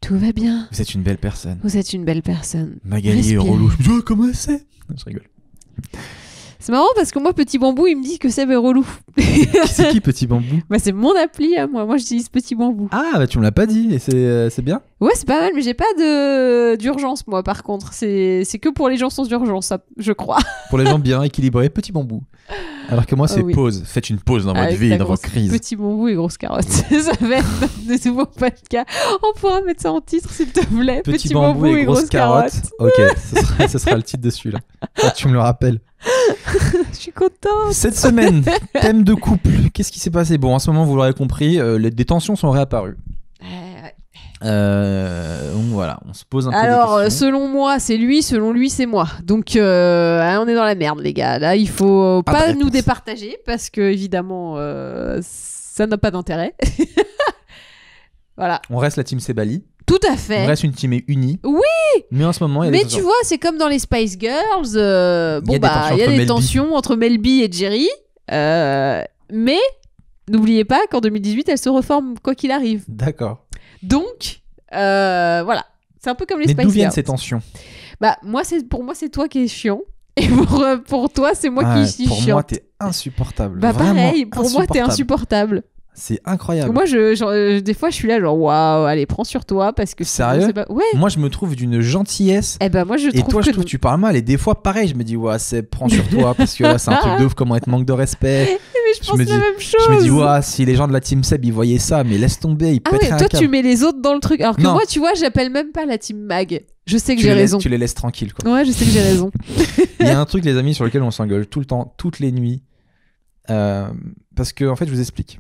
tout va bien. Vous êtes une belle personne. Vous êtes une belle personne. Magali est Respirez. relou. Je me dis, oh, comment c'est? Je rigole. C'est marrant parce que moi, Petit Bambou, il me dit que Seb est relou. C'est qui Petit Bambou? Bah, c'est mon appli à moi. Moi, j'utilise Petit Bambou. Ah, bah tu me l'as pas dit, et c'est bien. Ouais, c'est pas mal, mais j'ai pas d'urgence, moi, par contre. C'est que pour les gens sans urgence, ça, je crois. Pour les gens bien équilibrés, Petit Bambou. Alors que moi, c'est oui. pause. Faites une pause dans votre Avec vie, ta dans vos grosse- crises. Petit Bambou et grosse carotte. Ça va être de nouveau podcast. On pourra mettre ça en titre, s'il te plaît. Petit bambou et grosse carotte. Ok, ce sera le titre de celui-là. Ah, tu me le rappelles. Je suis contente. Cette semaine, thème de couple. Qu'est-ce qui s'est passé? Bon, en ce moment, vous l'aurez compris, des tensions sont réapparues. Donc voilà, on se pose un peu Alors, des questions. selon moi, c'est lui, selon lui, c'est moi. Donc, on est dans la merde, les gars. Là, il faut Pas pas de nous réponse. départager parce que, évidemment, ça n'a pas d'intérêt. Voilà, On reste la team Sebali. tout à On fait. reste une team unie. Oui. Mais en ce moment, il y a Mais des tu vois, c'est comme dans les Spice Girls. Bon, des bah, tensions il y a entre des Mel B. tensions entre Mel B et Jerry. Mais n'oubliez pas qu'en 2018, elle se reforme quoi qu'il arrive. D'accord. Donc, voilà. C'est un peu comme les Mais Spice d'où viennent Girls. ces tensions? Bah, pour moi, c'est toi qui es chiant. Et pour toi, c'est moi Ah, qui suis pour chiant. moi, t'es insupportable. Bah, Vraiment pareil, pour moi, t'es insupportable. C'est incroyable. Moi, des fois, je suis là, genre, waouh, allez, prends sur toi parce que. sinon, Sérieux c'est pas... Ouais. Moi, je me trouve d'une gentillesse. Eh ben, moi, je Et trouve toi, que je trouve non. que tu parles mal. Et des fois, pareil, je me dis, ouais, c'est prends sur toi parce que là, c'est un truc de ouf, comment être manque de respect. Mais je pense me la dis- même chose. Je me dis, ouais, si les gens de la team Seb, ils voyaient ça, mais laisse tomber, ils Ah pèteraient ouais, un toi, câble. tu mets les autres dans le truc. Alors que Non. moi, tu vois, j'appelle même pas la team Mag. Je sais que Tu j'ai les laisses- raison. Tu les laisses tranquilles, quoi. Ouais, je sais que j'ai raison. Il y a un truc, les amis, sur lequel on s'engueule tout le temps, toutes les nuits. Parce que, en fait, je vous explique.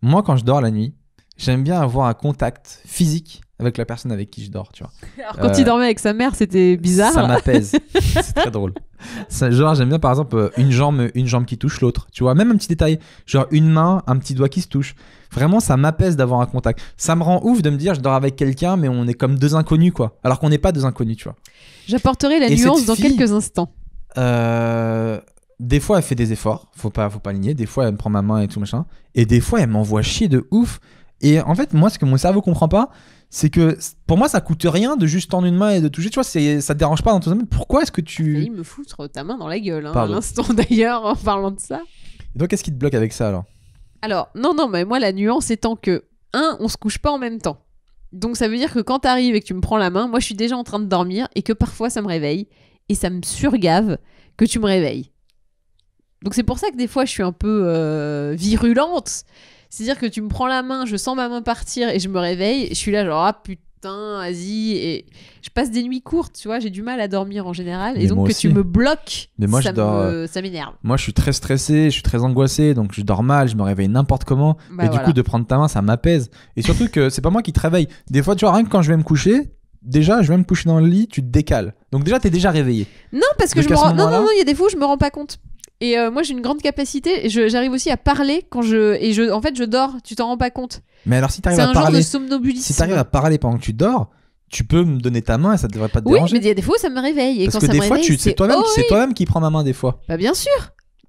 Moi, quand je dors la nuit, j'aime bien avoir un contact physique avec la personne avec qui je dors, tu vois. Alors, quand il dormait avec sa mère, c'était bizarre. Ça m'apaise. C'est très drôle. Genre, j'aime bien, par exemple, une jambe qui touche l'autre. Tu vois, même un petit détail. Genre, une main, un petit doigt qui se touche. Vraiment, ça m'apaise d'avoir un contact. Ça me rend ouf de me dire, je dors avec quelqu'un, mais on est comme deux inconnus, quoi. Alors qu'on n'est pas deux inconnus, tu vois. J'apporterai la Et nuance cette dans fille- quelques instants. Des fois, elle fait des efforts. Faut pas nier. Des fois, elle me prend ma main et tout, machin. Et des fois, elle m'envoie chier de ouf. Et en fait, moi, ce que mon cerveau comprend pas, c'est que pour moi, ça coûte rien de juste tendre une main et de toucher. Tu vois, ça te dérange pas dans ton domaine. Pourquoi est-ce que tu. Il me foutre ta main dans la gueule, hein, à Pardon. l'instant d'ailleurs, en parlant de ça. Et toi, qu'est-ce qui te bloque avec ça alors? Alors, non, mais moi, la nuance étant que, on se couche pas en même temps. Donc, ça veut dire que quand t'arrives et que tu me prends la main, moi, je suis déjà en train de dormir et que parfois, ça me réveille. Et ça me surgave que tu me réveilles. Donc, c'est pour ça que des fois, je suis un peu virulente. C'est-à-dire que tu me prends la main, je sens ma main partir et je me réveille. Je suis là, genre, ah putain, vas-y. Et je passe des nuits courtes, tu vois, j'ai du mal à dormir en général. Mais Et donc, moi que aussi. tu me bloques, Mais moi, ça je dors, ça m'énerve. Moi, je suis très stressé, je suis très angoissé, donc je dors mal, je me réveille n'importe comment. Bah, et du voilà. coup, de prendre ta main, ça m'apaise. Et surtout que c'est pas moi qui te réveille. Des fois, tu vois, rien que quand je vais me coucher, déjà, je vais me coucher dans le lit, tu te décales. Donc déjà, t'es déjà réveillé. Non, parce que Donc, à ce non, moment-là- non, il y a des fois où je me rends pas compte. Et moi, j'ai une grande capacité. Et j'arrive aussi à parler quand en fait, je dors. Tu t'en rends pas compte. Mais alors, si t'arrives C'est à un genre de parler, somnambulisme. si t'arrives à parler pendant que tu dors, tu peux me donner ta main et ça devrait pas te Oui, déranger. mais il y a des fois où ça me réveille. Et Parce quand que ça des me fois, réveille, c'est toi-même horrible. qui prends ma main des fois. Bah, bien sûr.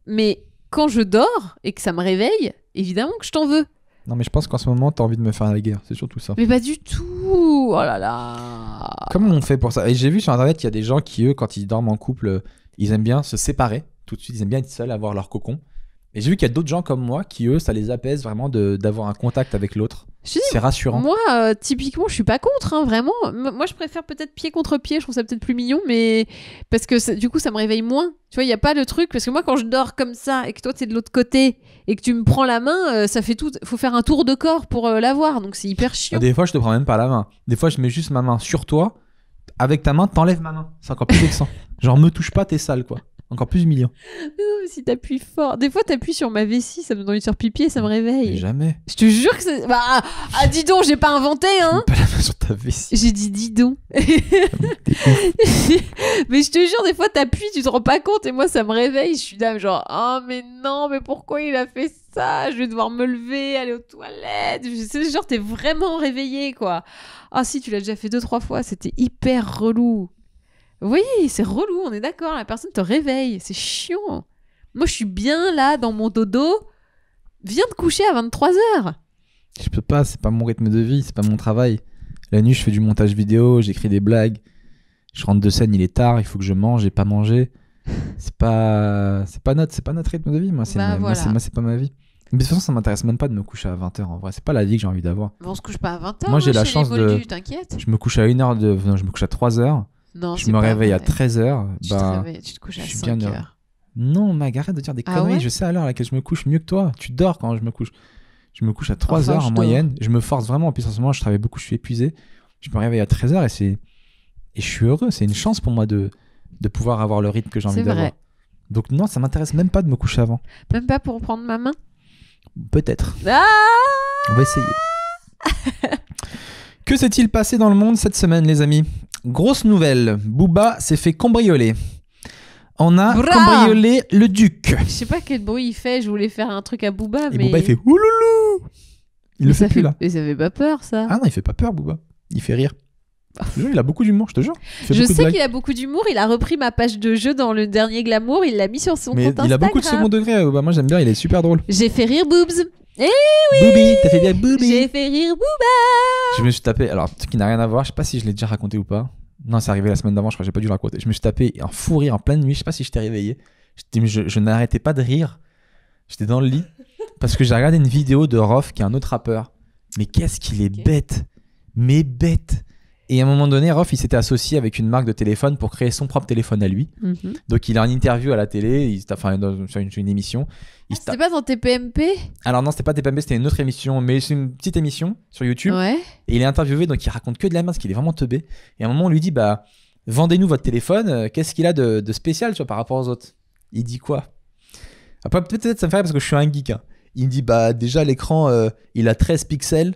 Mais quand je dors et que ça me réveille, évidemment que je t'en veux. Non, mais je pense qu'en ce moment, t'as envie de me faire la guerre. C'est surtout ça. Mais pas du tout. Oh là là. Comment on fait pour ça? Et j'ai vu sur internet qu'il y a des gens qui, eux, quand ils dorment en couple, ils aiment bien se séparer. Tout de suite, ils aiment bien être seuls, avoir leur cocon. Et j'ai vu qu'il y a d'autres gens comme moi qui, eux, ça les apaise vraiment d'avoir un contact avec l'autre. Je te dis, C'est rassurant. moi, typiquement, je suis pas contre, hein, vraiment. Moi, je préfère peut-être pied contre pied, je trouve ça peut-être plus mignon, mais parce que du coup, ça me réveille moins. Tu vois, il y a pas le truc, parce que moi, quand je dors comme ça et que toi, t'es de l'autre côté et que tu me prends la main, ça fait tout. Faut faire un tour de corps pour l'avoir, donc c'est hyper chiant. Des fois, je te prends même pas la main. Des fois, je mets juste ma main sur toi. Avec ta main, t'enlèves ma main. C'est encore plus vexant. Genre, me touche pas, t'es sale, quoi. Encore plus humiliant. Non, mais si t'appuies fort. Des fois, t'appuies sur ma vessie, ça me donne envie de faire pipi et ça me Mais réveille. jamais. Je te jure que c'est. Bah, dis donc, j'ai pas inventé, hein. Mets pas la main sur ta vessie. J'ai dit dis donc. T'es ouf. Mais je te jure, des fois, t'appuies, tu te rends pas compte, et moi, ça me réveille. Je suis là, genre, oh, mais non, mais pourquoi il a fait ça? Je vais devoir me lever, aller aux toilettes. C'est genre, t'es vraiment réveillé, quoi. Ah, si, tu l'as déjà fait 2-3 fois, c'était hyper relou. Oui, c'est relou, on est d'accord, la personne te réveille, c'est chiant. Moi, je suis bien là, dans mon dodo. Viens te coucher à 23h. Je peux pas, c'est pas mon rythme de vie, c'est pas mon travail. La nuit, je fais du montage vidéo, j'écris des blagues. Je rentre de scène, il est tard, il faut que je mange, j'ai pas mangé. C'est pas notre rythme de vie, moi. Moi, c'est pas ma vie. Mais de toute façon, ça m'intéresse même pas de me coucher à 20h en vrai. C'est pas la vie que j'ai envie d'avoir. On se couche pas à 20h. Moi, j'ai la chance de. T'inquiète. Je me couche à 1h de. Non, je me couche à 3h. Non, je me réveille vrai. à 13h. Tu te réveilles, tu te couches à 5h. Non, Mag, arrête de dire des conneries. Ouais, je sais à l'heure à laquelle je me couche mieux que toi. Tu dors quand je me couche. Je me couche à 3h en moyenne. Je me force vraiment. En plus, en ce moment, je travaille beaucoup, je suis épuisé. Je me réveille à 13h et je suis heureux. C'est une chance pour moi de pouvoir avoir le rythme que j'ai envie d'avoir. Vrai. Donc non, ça m'intéresse même pas de me coucher avant. Même pas pour prendre ma main? Peut-être. Ah, on va essayer. Que s'est-il passé dans le monde cette semaine, les amis? Grosse nouvelle. Booba s'est fait cambrioler. On a cambriolé le duc. Je sais pas quel bruit il fait. Je voulais faire un truc à Booba, et mais... Booba, il fait ouloulou. Il le fait plus, là. Mais ça fait pas peur, ça. Ah non, il fait pas peur, Booba. Il fait rire. Je te jure, il a beaucoup d'humour, je te jure. Je sais qu'il a beaucoup d'humour. Il a repris ma page de jeu dans le dernier Glamour. Il l'a mis sur son compte Instagram. Il a beaucoup de second degré. Moi, j'aime bien. Il est super drôle. J'ai fait rire Boobs. Eh oui. Booby, t'as fait bien Booby. J'ai fait rire Booba. Je me suis tapé. Alors, ce qui n'a rien à voir. Je sais pas si je l'ai déjà raconté ou pas. Non, c'est arrivé la semaine d'avant. Je crois que j'ai pas dû le raconter. Je me suis tapé un fou rire en pleine nuit. Je sais pas si je t'ai réveillé. Je n'arrêtais pas de rire. J'étais dans le lit parce que j'ai regardé une vidéo de Rof, qui est un autre rappeur. Mais qu'est-ce qu'il est bête. Mais bête. Et à un moment donné, Rof, il s'était associé avec une marque de téléphone pour créer son propre téléphone à lui. Mm-hmm. Donc, il a une interview à la télé, sur une émission. C'était pas dans TPMP? Alors non, c'était pas TPMP, c'était une autre émission, mais c'est une petite émission sur YouTube. Ouais. Et il est interviewé, donc il raconte que de la merde, parce qu'il est vraiment teubé. Et à un moment, on lui dit, bah, vendez-nous votre téléphone, qu'est-ce qu'il a de spécial, tu vois, par rapport aux autres? Il dit quoi? Après, peut-être ça me fait rire parce que je suis un geek. Hein. Il me dit, bah, déjà, l'écran, il a 13 pixels,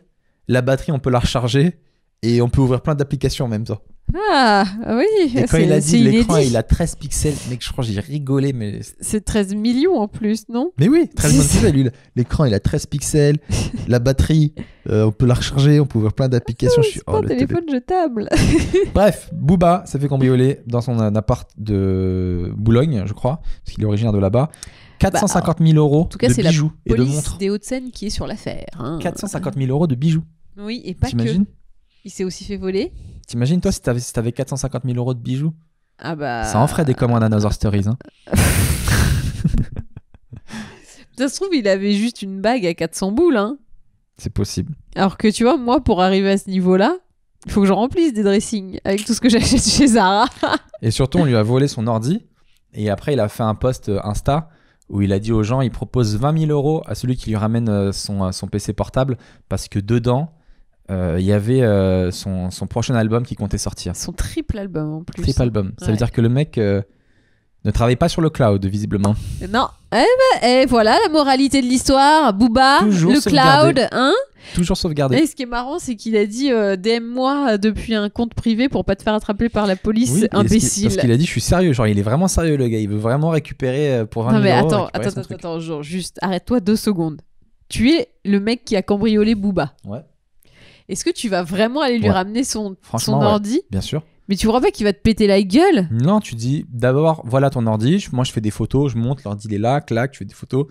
la batterie, on peut la recharger. Et on peut ouvrir plein d'applications en même temps. Ah oui. Et quand il a dit l'écran, il a 13 pixels, mec, je crois que j'ai rigolé. Mais... C'est 13 millions en plus, non? Mais oui, 13 millions de pixels. Lui, l'écran, il a 13 pixels. La batterie, on peut la recharger, on peut ouvrir plein d'applications. C'est pas un téléphone jetable. Bref, Booba s'est fait cambrioler dans son appart de Boulogne, je crois, parce qu'il est originaire de là-bas. 450 000 euros en tout cas, de bijoux et de montres. C'est la police des Hauts-de-Seine qui est sur l'affaire. Hein. 450 000 euros de bijoux. Oui, et pas T'imagines que. Il s'est aussi fait voler. T'imagines, toi, si t'avais 450 000 euros de bijoux? Ah bah... Ça en ferait des commandes à Another Stories. Hein. Ça se trouve, il avait juste une bague à 400 boules. Hein. C'est possible. Alors que tu vois, moi, pour arriver à ce niveau-là, il faut que je remplisse des dressings avec tout ce que j'achète chez Zara. Et surtout, on lui a volé son ordi. Et après, il a fait un post Insta où il a dit aux gens, il propose 20 000 euros à celui qui lui ramène son PC portable parce que dedans, il y avait son prochain album qui comptait sortir. Son triple album en plus. Triple album. Ça veut dire que le mec ne travaille pas sur le cloud, visiblement. Non. Et voilà la moralité de l'histoire. Booba, toujours le cloud, hein? Toujours sauvegardé. Et ce qui est marrant, c'est qu'il a dit DM-moi depuis un compte privé pour pas te faire attraper par la police, oui, imbécile. Parce qu'il a dit, je suis sérieux. Genre, il est vraiment sérieux, le gars. Il veut vraiment récupérer pour 20 000 euros. Non, mais attends, genre, juste arrête-toi 2 secondes. Tu es le mec qui a cambriolé Booba. Ouais. Est-ce que tu vas vraiment aller lui ramener son ordi? Bien sûr. Mais tu crois pas qu'il va te péter la gueule? Non, tu dis d'abord, voilà ton ordi. Moi, je fais des photos, je monte, l'ordi il est là, clac, tu fais des photos.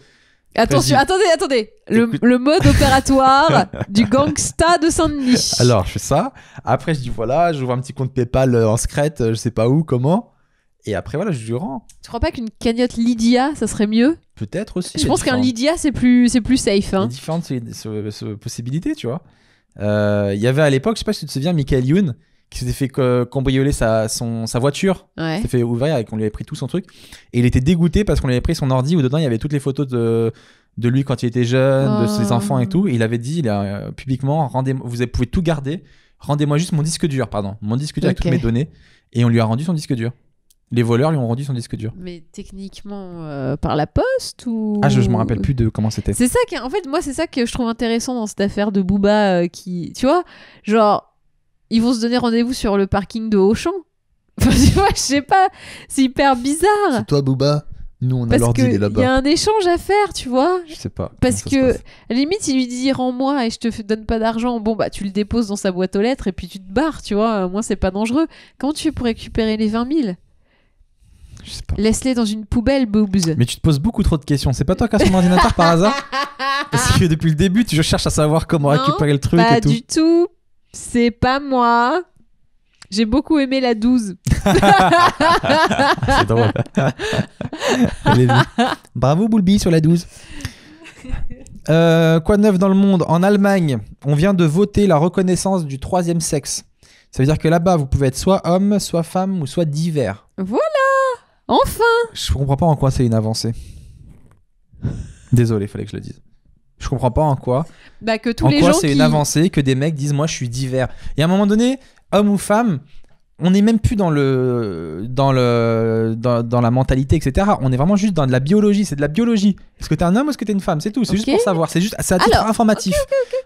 Attention, attendez. Le mode opératoire du gangsta de Saint-Denis. Alors, je fais ça. Après, je dis voilà, j'ouvre un petit compte PayPal en secrète, je sais pas où, comment. Et après, voilà, je lui rends. Tu crois pas qu'une cagnotte Lydia, ça serait mieux? Peut-être aussi. Je pense qu'un Lydia, c'est plus safe. Hein. Il y a différentes possibilités, tu vois. Il y avait à l'époque, je sais pas si tu te souviens, Michael Youn qui s'était fait cambrioler sa voiture. Ouais. Il s'est fait ouvrir et qu'on lui avait pris tout son truc. Et il était dégoûté parce qu'on lui avait pris son ordi où dedans il y avait toutes les photos de lui quand il était jeune, de ses enfants et tout. Et il avait dit publiquement, vous pouvez tout garder, rendez-moi juste mon disque dur, avec toutes mes données. Et on lui a rendu son disque dur. Les voleurs lui ont rendu son disque dur. Mais techniquement, par la poste ou... Ah, je me rappelle plus de comment c'était. C'est ça en fait, moi, c'est ça que je trouve intéressant dans cette affaire de Booba qui... Tu vois, genre, ils vont se donner rendez-vous sur le parking de Auchan. Enfin, tu vois, je sais pas, c'est hyper bizarre. C'est toi, Booba. Nous, on a Parce l'ordi, il est qu'il y là-bas. a un échange à faire, tu vois. Je sais pas. Parce comment ça se que, passe. à la limite, il lui dit rends-moi et je te donne pas d'argent. Bon, bah, tu le déposes dans sa boîte aux lettres et puis tu te barres, tu vois. Moi, c'est pas dangereux. Comment tu fais pour récupérer les 20 000 ? Je sais pas. Laisse-les dans une poubelle, boobs. Mais tu te poses beaucoup trop de questions. C'est pas toi qui as son ordinateur par hasard? Parce que depuis le début, tu cherches à savoir comment Non, récupérer le truc Pas et tout. du tout. C'est pas moi. J'ai beaucoup aimé la 12. C'est drôle. Je l'ai vu. Bravo Boulby sur la 12. Quoi de neuf dans le monde? En Allemagne, on vient de voter la reconnaissance du troisième sexe. Ça veut dire que là-bas, vous pouvez être soit homme, soit femme ou soit divers. Voilà. Enfin. Je comprends pas en quoi c'est une avancée. Désolé, fallait que je le dise. Je comprends pas en quoi. Bah, que tous En les quoi gens c'est qui... une avancée que des mecs disent moi je suis divers. Et à un moment donné, homme ou femme, on n'est même plus dans la mentalité, etc. On est vraiment juste dans de la biologie. C'est de la biologie. Est-ce que t'es un homme ou est-ce que t'es une femme? C'est tout. C'est Ok. juste pour savoir. C'est à titre Alors, informatif.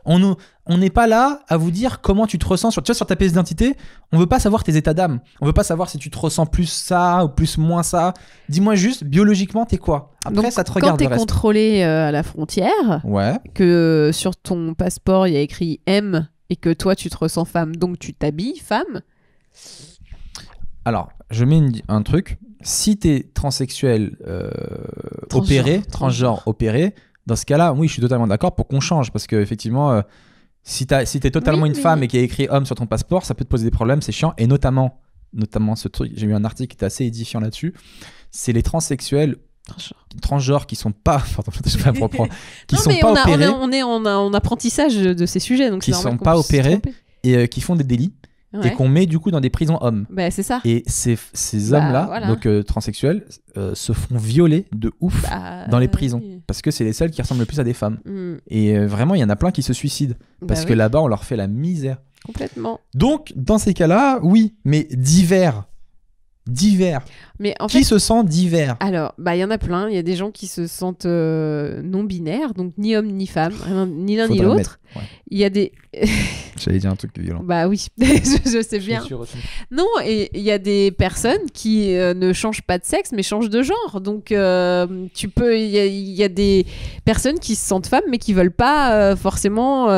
On n'est pas là à vous dire comment tu te ressens. Tu vois, sur ta pièce d'identité, on veut pas savoir tes états d'âme. On veut pas savoir si tu te ressens plus ça ou plus moins ça. Dis-moi juste, biologiquement, t'es quoi? Après, Donc, ça te quand regarde t'es le reste. contrôlé à la frontière, Ouais. que sur ton passeport, il y a écrit M et que toi, tu te ressens femme, donc tu t'habilles femme. Alors, je mets un truc. Si t'es transsexuel opéré, transgenre opéré, dans ce cas-là, oui, je suis totalement d'accord pour qu'on change. Parce qu'effectivement, si t'es totalement Oui, une mais- femme et qu'il y a écrit homme sur ton passeport, ça peut te poser des problèmes, c'est chiant. Et notamment ce truc, j'ai eu un article qui était assez édifiant là-dessus. C'est les transsexuels transgenres qui sont pas, pardon, je vais pas me reprendre, qui Non, sont mais pas on a- opérés on est en apprentissage de ces sujets, donc Qui c'est normal sont qu'on pas puisse se opérés. tromper. et qui font des délits et Ouais. qu'on met du coup dans des prisons hommes. Bah, c'est ça. Et ces Bah, hommes-là, voilà. donc transsexuels, se font violer de ouf Bah, dans les prisons. oui. Parce que c'est les seuls qui ressemblent le plus à des femmes. Hmm. Et vraiment, il y en a plein qui se suicident. Parce Bah que oui, là-bas, on leur fait la misère. complètement. Donc, dans ces cas-là, oui, mais divers. Divers. Mais en Qui fait, se sent divers? alors, bah, il y en a plein. Il y a des gens qui se sentent non-binaires, donc ni homme ni femme, ni l'un ni Faudrait l'autre. mettre. Ouais. Il y a des. J'allais dire un truc violent. Bah oui, je sais bien. Non, et il y a des personnes qui ne changent pas de sexe, mais changent de genre. Donc, tu peux. Il y a des personnes qui se sentent femmes, mais qui veulent pas forcément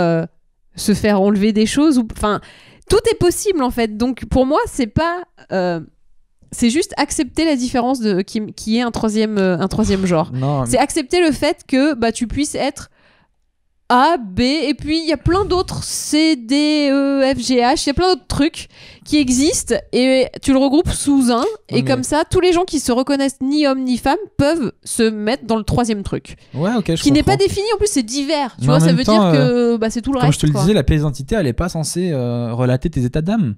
se faire enlever des choses. Enfin, tout est possible en fait. Donc, pour moi, c'est pas. C'est juste accepter la différence qui est un troisième genre. Non, C'est accepter le fait que bah, tu puisses être A, B, et puis il y a plein d'autres C, D, E, F, G, H, il y a plein d'autres trucs qui existent, et tu le regroupes sous un, et mais- comme ça, tous les gens qui se reconnaissent ni homme ni femme peuvent se mettre dans le troisième truc. ouais, ok, je Qui n'est pas comprends. défini, en plus c'est divers, tu Mais en vois, ça même veut temps, dire que bah, c'est tout le Comme reste. je te le quoi. disais, la pièce d'identité, elle est pas censée relater tes états d'âme.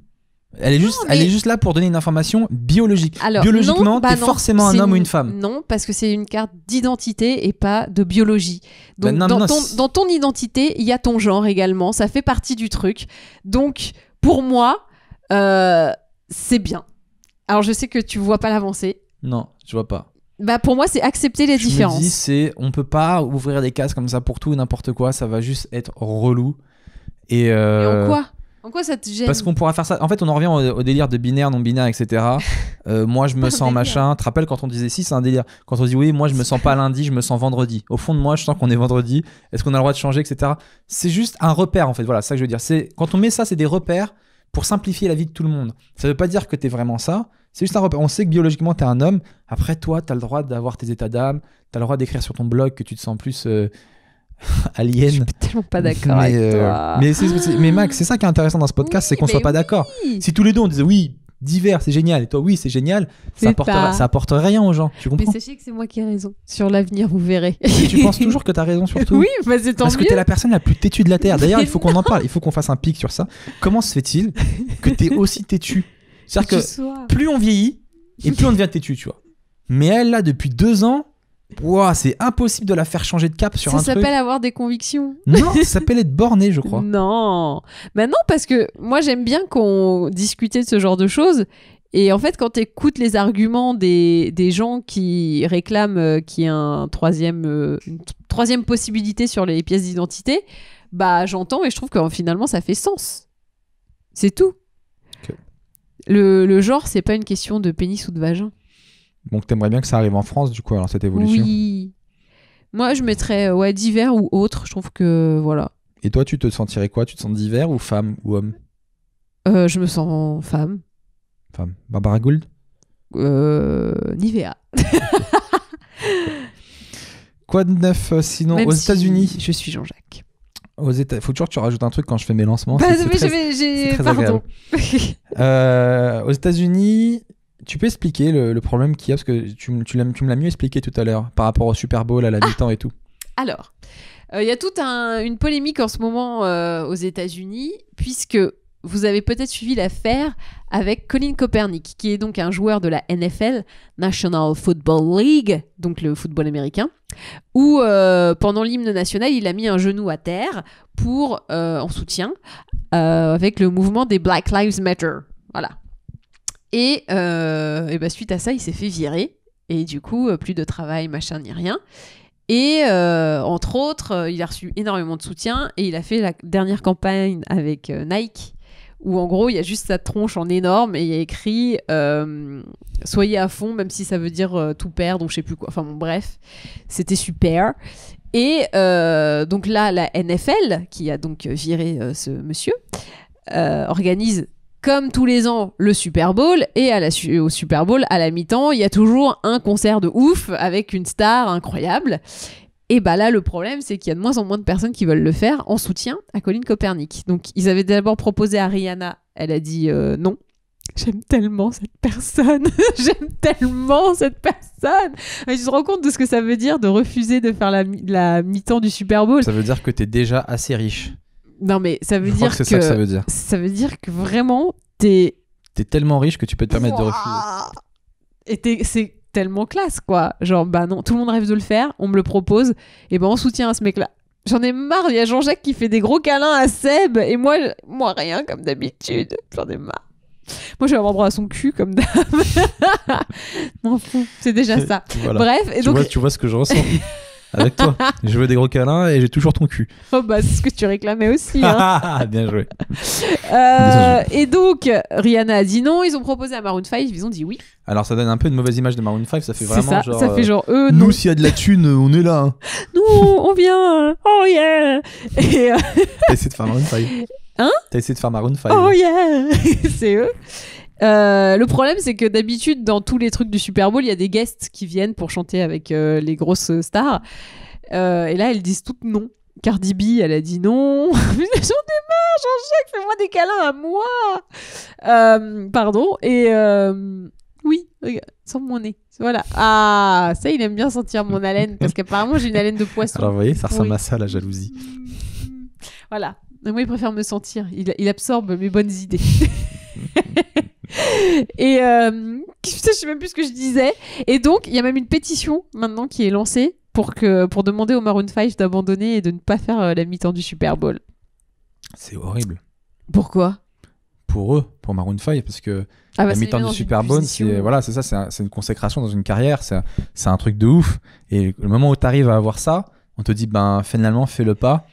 Elle est mais- elle est juste là pour donner une information biologique. Alors, Biologiquement, non, bah t'es non, forcément un c'est homme ou une femme. Non, parce que c'est une carte d'identité et pas de biologie. Donc, Bah non, non, c'est- dans ton identité, il y a ton genre également. Ça fait partie du truc. Donc, pour moi, c'est bien. Alors, je sais que tu vois pas l'avancée. Non, je vois pas. Bah, pour moi, c'est accepter les Je me différences. dis, on peut pas ouvrir des cases comme ça pour tout et n'importe quoi. Ça va juste être relou. Et Mais en quoi En quoi ça te gêne parce qu'on pourra faire ça. En fait, on en revient au délire de binaire, non binaire, etc. Moi, je me Un sens délire. machin. Tu te rappelles quand on disait si, c'est un délire. Quand on dit oui, moi, je me sens pas lundi, je me sens vendredi. Au fond de moi, je sens qu'on est vendredi. Est-ce qu'on a le droit de changer, etc. C'est juste un repère, en fait. Voilà, c'est ça que je veux dire. C'est quand on met ça, c'est des repères pour simplifier la vie de tout le monde. Ça veut pas dire que t'es vraiment ça. C'est juste un repère. On sait que biologiquement, t'es un homme. Après, toi, t'as le droit d'avoir tes états d'âme. T'as le droit d'écrire sur ton blog que tu te sens plus alien. Je suis tellement pas d'accord avec toi. Mais Max, c'est ça qui est intéressant dans ce podcast, Oui, c'est qu'on soit mais pas d'accord. oui. Si tous les deux on disait oui, divers, c'est génial, et toi oui, c'est génial, C'est ça pas. apporte rien aux gens. Tu Mais comprends? sachez que c'est moi qui ai raison. Sur l'avenir, vous verrez. Et tu penses toujours que t'as raison sur tout. Oui, bah c'est tant Parce que mieux. t'es la personne la plus têtue de la Terre. D'ailleurs, Mais il faut qu'on en parle, il faut qu'on fasse un pic sur ça. Comment se fait-il que t'es aussi têtu? C'est-à-dire Tu que sois. plus on vieillit, et plus on devient têtu, tu vois. Mais elle, là, depuis 2 ans, ouah, c'est impossible de la faire changer de cap sur Ça un truc. s'appelle avoir des convictions. Non, ça s'appelle être borné, je crois. Non. Bah non, parce que moi j'aime bien qu'on discutait de ce genre de choses. Et en fait, quand tu écoutes les arguments des gens qui réclament qu'il y ait une troisième possibilité sur les pièces d'identité, bah j'entends et je trouve que finalement ça fait sens. C'est tout. Ok. Le genre, c'est pas une question de pénis ou de vagin. Donc t'aimerais bien que ça arrive en France, du coup, alors cette évolution. Oui. Moi, je mettrais divers ou autre. Je trouve que voilà. Et toi, tu te sentirais quoi? Tu te sens divers ou femme ou homme? Je me sens femme. Femme. Barbara Gould? Nivea. Quoi de neuf sinon Même aux si États-Unis? je suis Jean-Jacques. Faut toujours que tu rajoutes un truc quand je fais mes lancements. Bah, c'est mais très- c'est très pardon. Aux États-Unis, tu peux expliquer le problème qu'il y a parce que tu me l'as mieux expliqué tout à l'heure par rapport au Super Bowl, à la mi-temps et tout. Alors, il y a toute une polémique en ce moment aux États-Unis, puisque vous avez peut-être suivi l'affaire avec Colin Kaepernick, qui est donc un joueur de la NFL, National Football League, donc le football américain, où pendant l'hymne national, il a mis un genou à terre en soutien avec le mouvement des Black Lives Matter. Voilà. Et suite à ça, il s'est fait virer. Et du coup, plus de travail, machin, ni rien. Et entre autres, il a reçu énormément de soutien. Et il a fait la dernière campagne avec Nike, où en gros, il y a juste sa tronche en énorme. Et il y a écrit « Soyez à fond, même si ça veut dire tout perdre » ou je sais plus quoi. Enfin bon, bref, c'était super. Et donc là, la NFL, qui a donc viré ce monsieur, organise comme tous les ans le Super Bowl, et au Super Bowl, à la mi-temps, il y a toujours un concert de ouf avec une star incroyable. Et bah là, le problème, c'est qu'il y a de moins en moins de personnes qui veulent le faire en soutien à Colin Kaepernick. Donc ils avaient d'abord proposé à Rihanna, elle a dit non. J'aime tellement cette personne. J'aime tellement cette personne. Et tu te rends compte de ce que ça veut dire de refuser de faire la mi-temps du Super Bowl? Ça veut dire que t'es déjà assez riche. Non, mais ça veut Je crois dire que c'est ça que ça veut dire. Ça veut dire que vraiment, t'es tellement riche que tu peux te permettre de refuser. Et c'est tellement classe, quoi. Genre, bah non, tout le monde rêve de le faire, on me le propose, et ben on soutient à ce mec-là. J'en ai marre, il y a Jean-Jacques qui fait des gros câlins à Seb, et moi rien, comme d'habitude. J'en ai marre. Moi, je vais avoir droit à son cul, comme d'hab. M'en fous, c'est déjà ça. Voilà. Bref, et donc... Tu vois ce que je ressens avec toi. Je veux des gros câlins et j'ai toujours ton cul. Oh bah, c'est ce que tu réclamais aussi, hein. Bien joué. Et donc, Rihanna a dit non, ils ont proposé à Maroon 5, ils ont dit oui. Alors ça donne un peu une mauvaise image de Maroon 5, ça fait vraiment ça, genre... ça fait genre, nous, non. s'il y a de la thune, on est là. Hein. Nous, on vient. Oh yeah. Et T'as essayé de faire Maroon 5. Hein? T'as essayé de faire Maroon 5. Oh yeah. C'est eux. Le problème, c'est que d'habitude, dans tous les trucs du Super Bowl, il y a des guests qui viennent pour chanter avec les grosses stars. Et là, elles disent toutes non. Cardi B, elle a dit non. J'en ai marre, Jean-Jacques, fais-moi des câlins à moi. Pardon. Et oui, regarde, sens mon nez. Voilà. Ah, ça, il aime bien sentir mon haleine parce qu'apparemment, j'ai une haleine de poisson. Alors vous voyez, ça ressemble Oui. à ça, la jalousie. Voilà. Moi, il préfère me sentir. Il absorbe mes bonnes idées. Et putain, je sais même plus ce que je disais. Et donc, il y a même une pétition maintenant qui est lancée pour demander au Maroon 5 d'abandonner et de ne pas faire la mi-temps du Super Bowl. C'est horrible. Pourquoi? Pour eux, pour Maroon 5, parce que la mi-temps du Super Bowl, c'est une consécration dans une carrière, c'est un truc de ouf. Et le moment où tu arrives à avoir ça, on te dit, finalement, fais-le pas.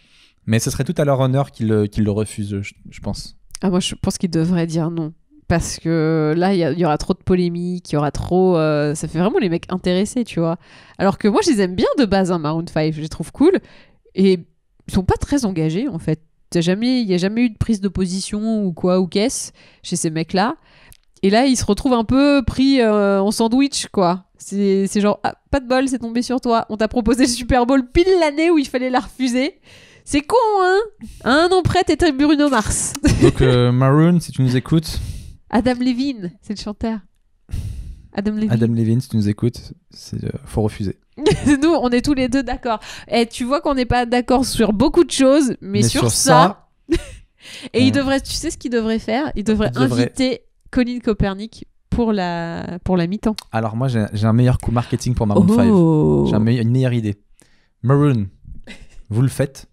Mais ce serait tout à leur honneur qu'ils le refusent, je pense. Ah, moi, je pense qu'ils devraient dire non. Parce que là, il y aura trop de polémiques, il y aura trop... ça fait vraiment les mecs intéressés, tu vois. Alors que moi, je les aime bien de base, hein, Maroon 5. Je les trouve cool. Et ils sont pas très engagés, en fait. Il n'y a jamais eu de prise de position ou quoi, ou qu'est-ce, chez ces mecs-là. Et là, ils se retrouvent un peu pris en sandwich, quoi. C'est genre, ah, pas de bol, c'est tombé sur toi. On t'a proposé le Super Bowl pile l'année où il fallait la refuser. C'est con, hein? À un an près, t'étais Bruno Mars. Donc, Maroon, si tu nous écoutes... Adam Levine, c'est le chanteur. Adam Levine, si tu nous écoutes, faut refuser. Nous, on est tous les deux d'accord. Et tu vois qu'on n'est pas d'accord sur beaucoup de choses, mais sur ça... Et il devrait, tu sais ce qu'il devrait faire? Il devrait inviter Colin Kaepernick pour la mi-temps. Alors moi, j'ai un meilleur coup marketing pour Maroon 5. J'ai une meilleure idée. Maroon, vous le faites.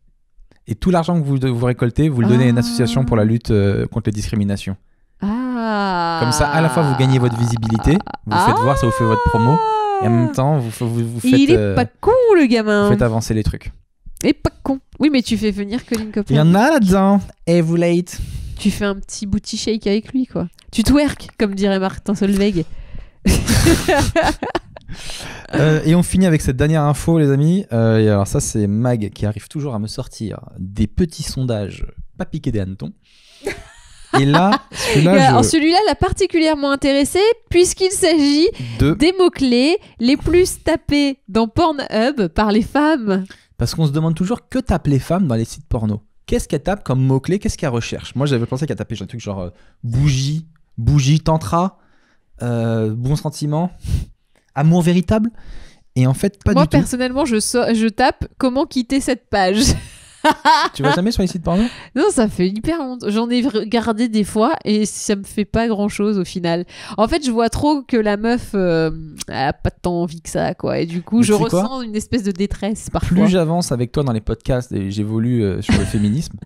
Et tout l'argent que vous récoltez, vous le donnez à une association pour la lutte contre les discriminations. Ah. Comme ça, à la fois, vous gagnez votre visibilité, vous faites voir, ça vous fait votre promo, et en même temps, vous faites... Il est pas con, le gamin. Vous faites avancer les trucs. Il est pas con. Oui, mais tu fais venir Colin Kaepernick. Il y en a là-dedans. Et vous late. Tu fais un petit booty shake avec lui, quoi. Tu twerk, comme dirait Martin Solveig. Et on finit avec cette dernière info, les amis. Et alors ça, c'est Mag qui arrive toujours à me sortir des petits sondages pas piqués des hannetons. Et là, Alors, celui-là l'a particulièrement intéressé puisqu'il s'agit des mots-clés les plus tapés dans Pornhub par les femmes. Parce qu'on se demande toujours que tapent les femmes dans les sites porno. Qu'est-ce qu'elles tapent comme mots-clés? Qu'est-ce qu'elles recherchent? Moi, j'avais pensé qu'elles tapaient un truc genre bougie, tantra, bon sentiment, amour véritable. Et en fait, pas du tout. Moi, personnellement, je tape comment quitter cette page. Tu vas jamais sur les sites porno? Non, ça fait hyper longtemps. J'en ai regardé des fois et ça me fait pas grand chose au final. En fait, je vois trop que la meuf elle a pas tant envie que ça, quoi. Et du coup, je ressens une espèce de détresse parfois. Plus j'avance avec toi dans les podcasts et j'évolue sur le féminisme,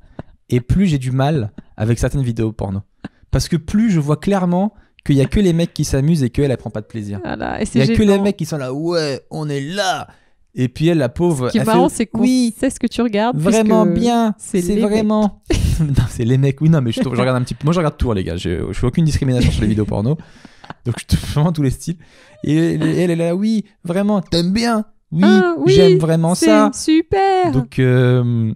et plus j'ai du mal avec certaines vidéos porno. Parce que plus je vois clairement qu'il y a que les mecs qui s'amusent et qu'elle, elle prend pas de plaisir. Voilà, et il y a que les mecs qui sont là, ouais, on est là. Et puis elle, la pauvre. Ce qui est marrant, c'est qu'on sait ce que tu regardes. Vraiment bien. C'est vraiment. Mecs. Non, c'est les mecs. Oui, non, mais je regarde un petit peu. Moi, je regarde tout, les gars. Je fais aucune discrimination sur les vidéos porno. Donc, je fais vraiment tous les styles. Et elle est là, oui, vraiment, t'aimes bien. Oui, j'aime vraiment ça. C'est super. Donc,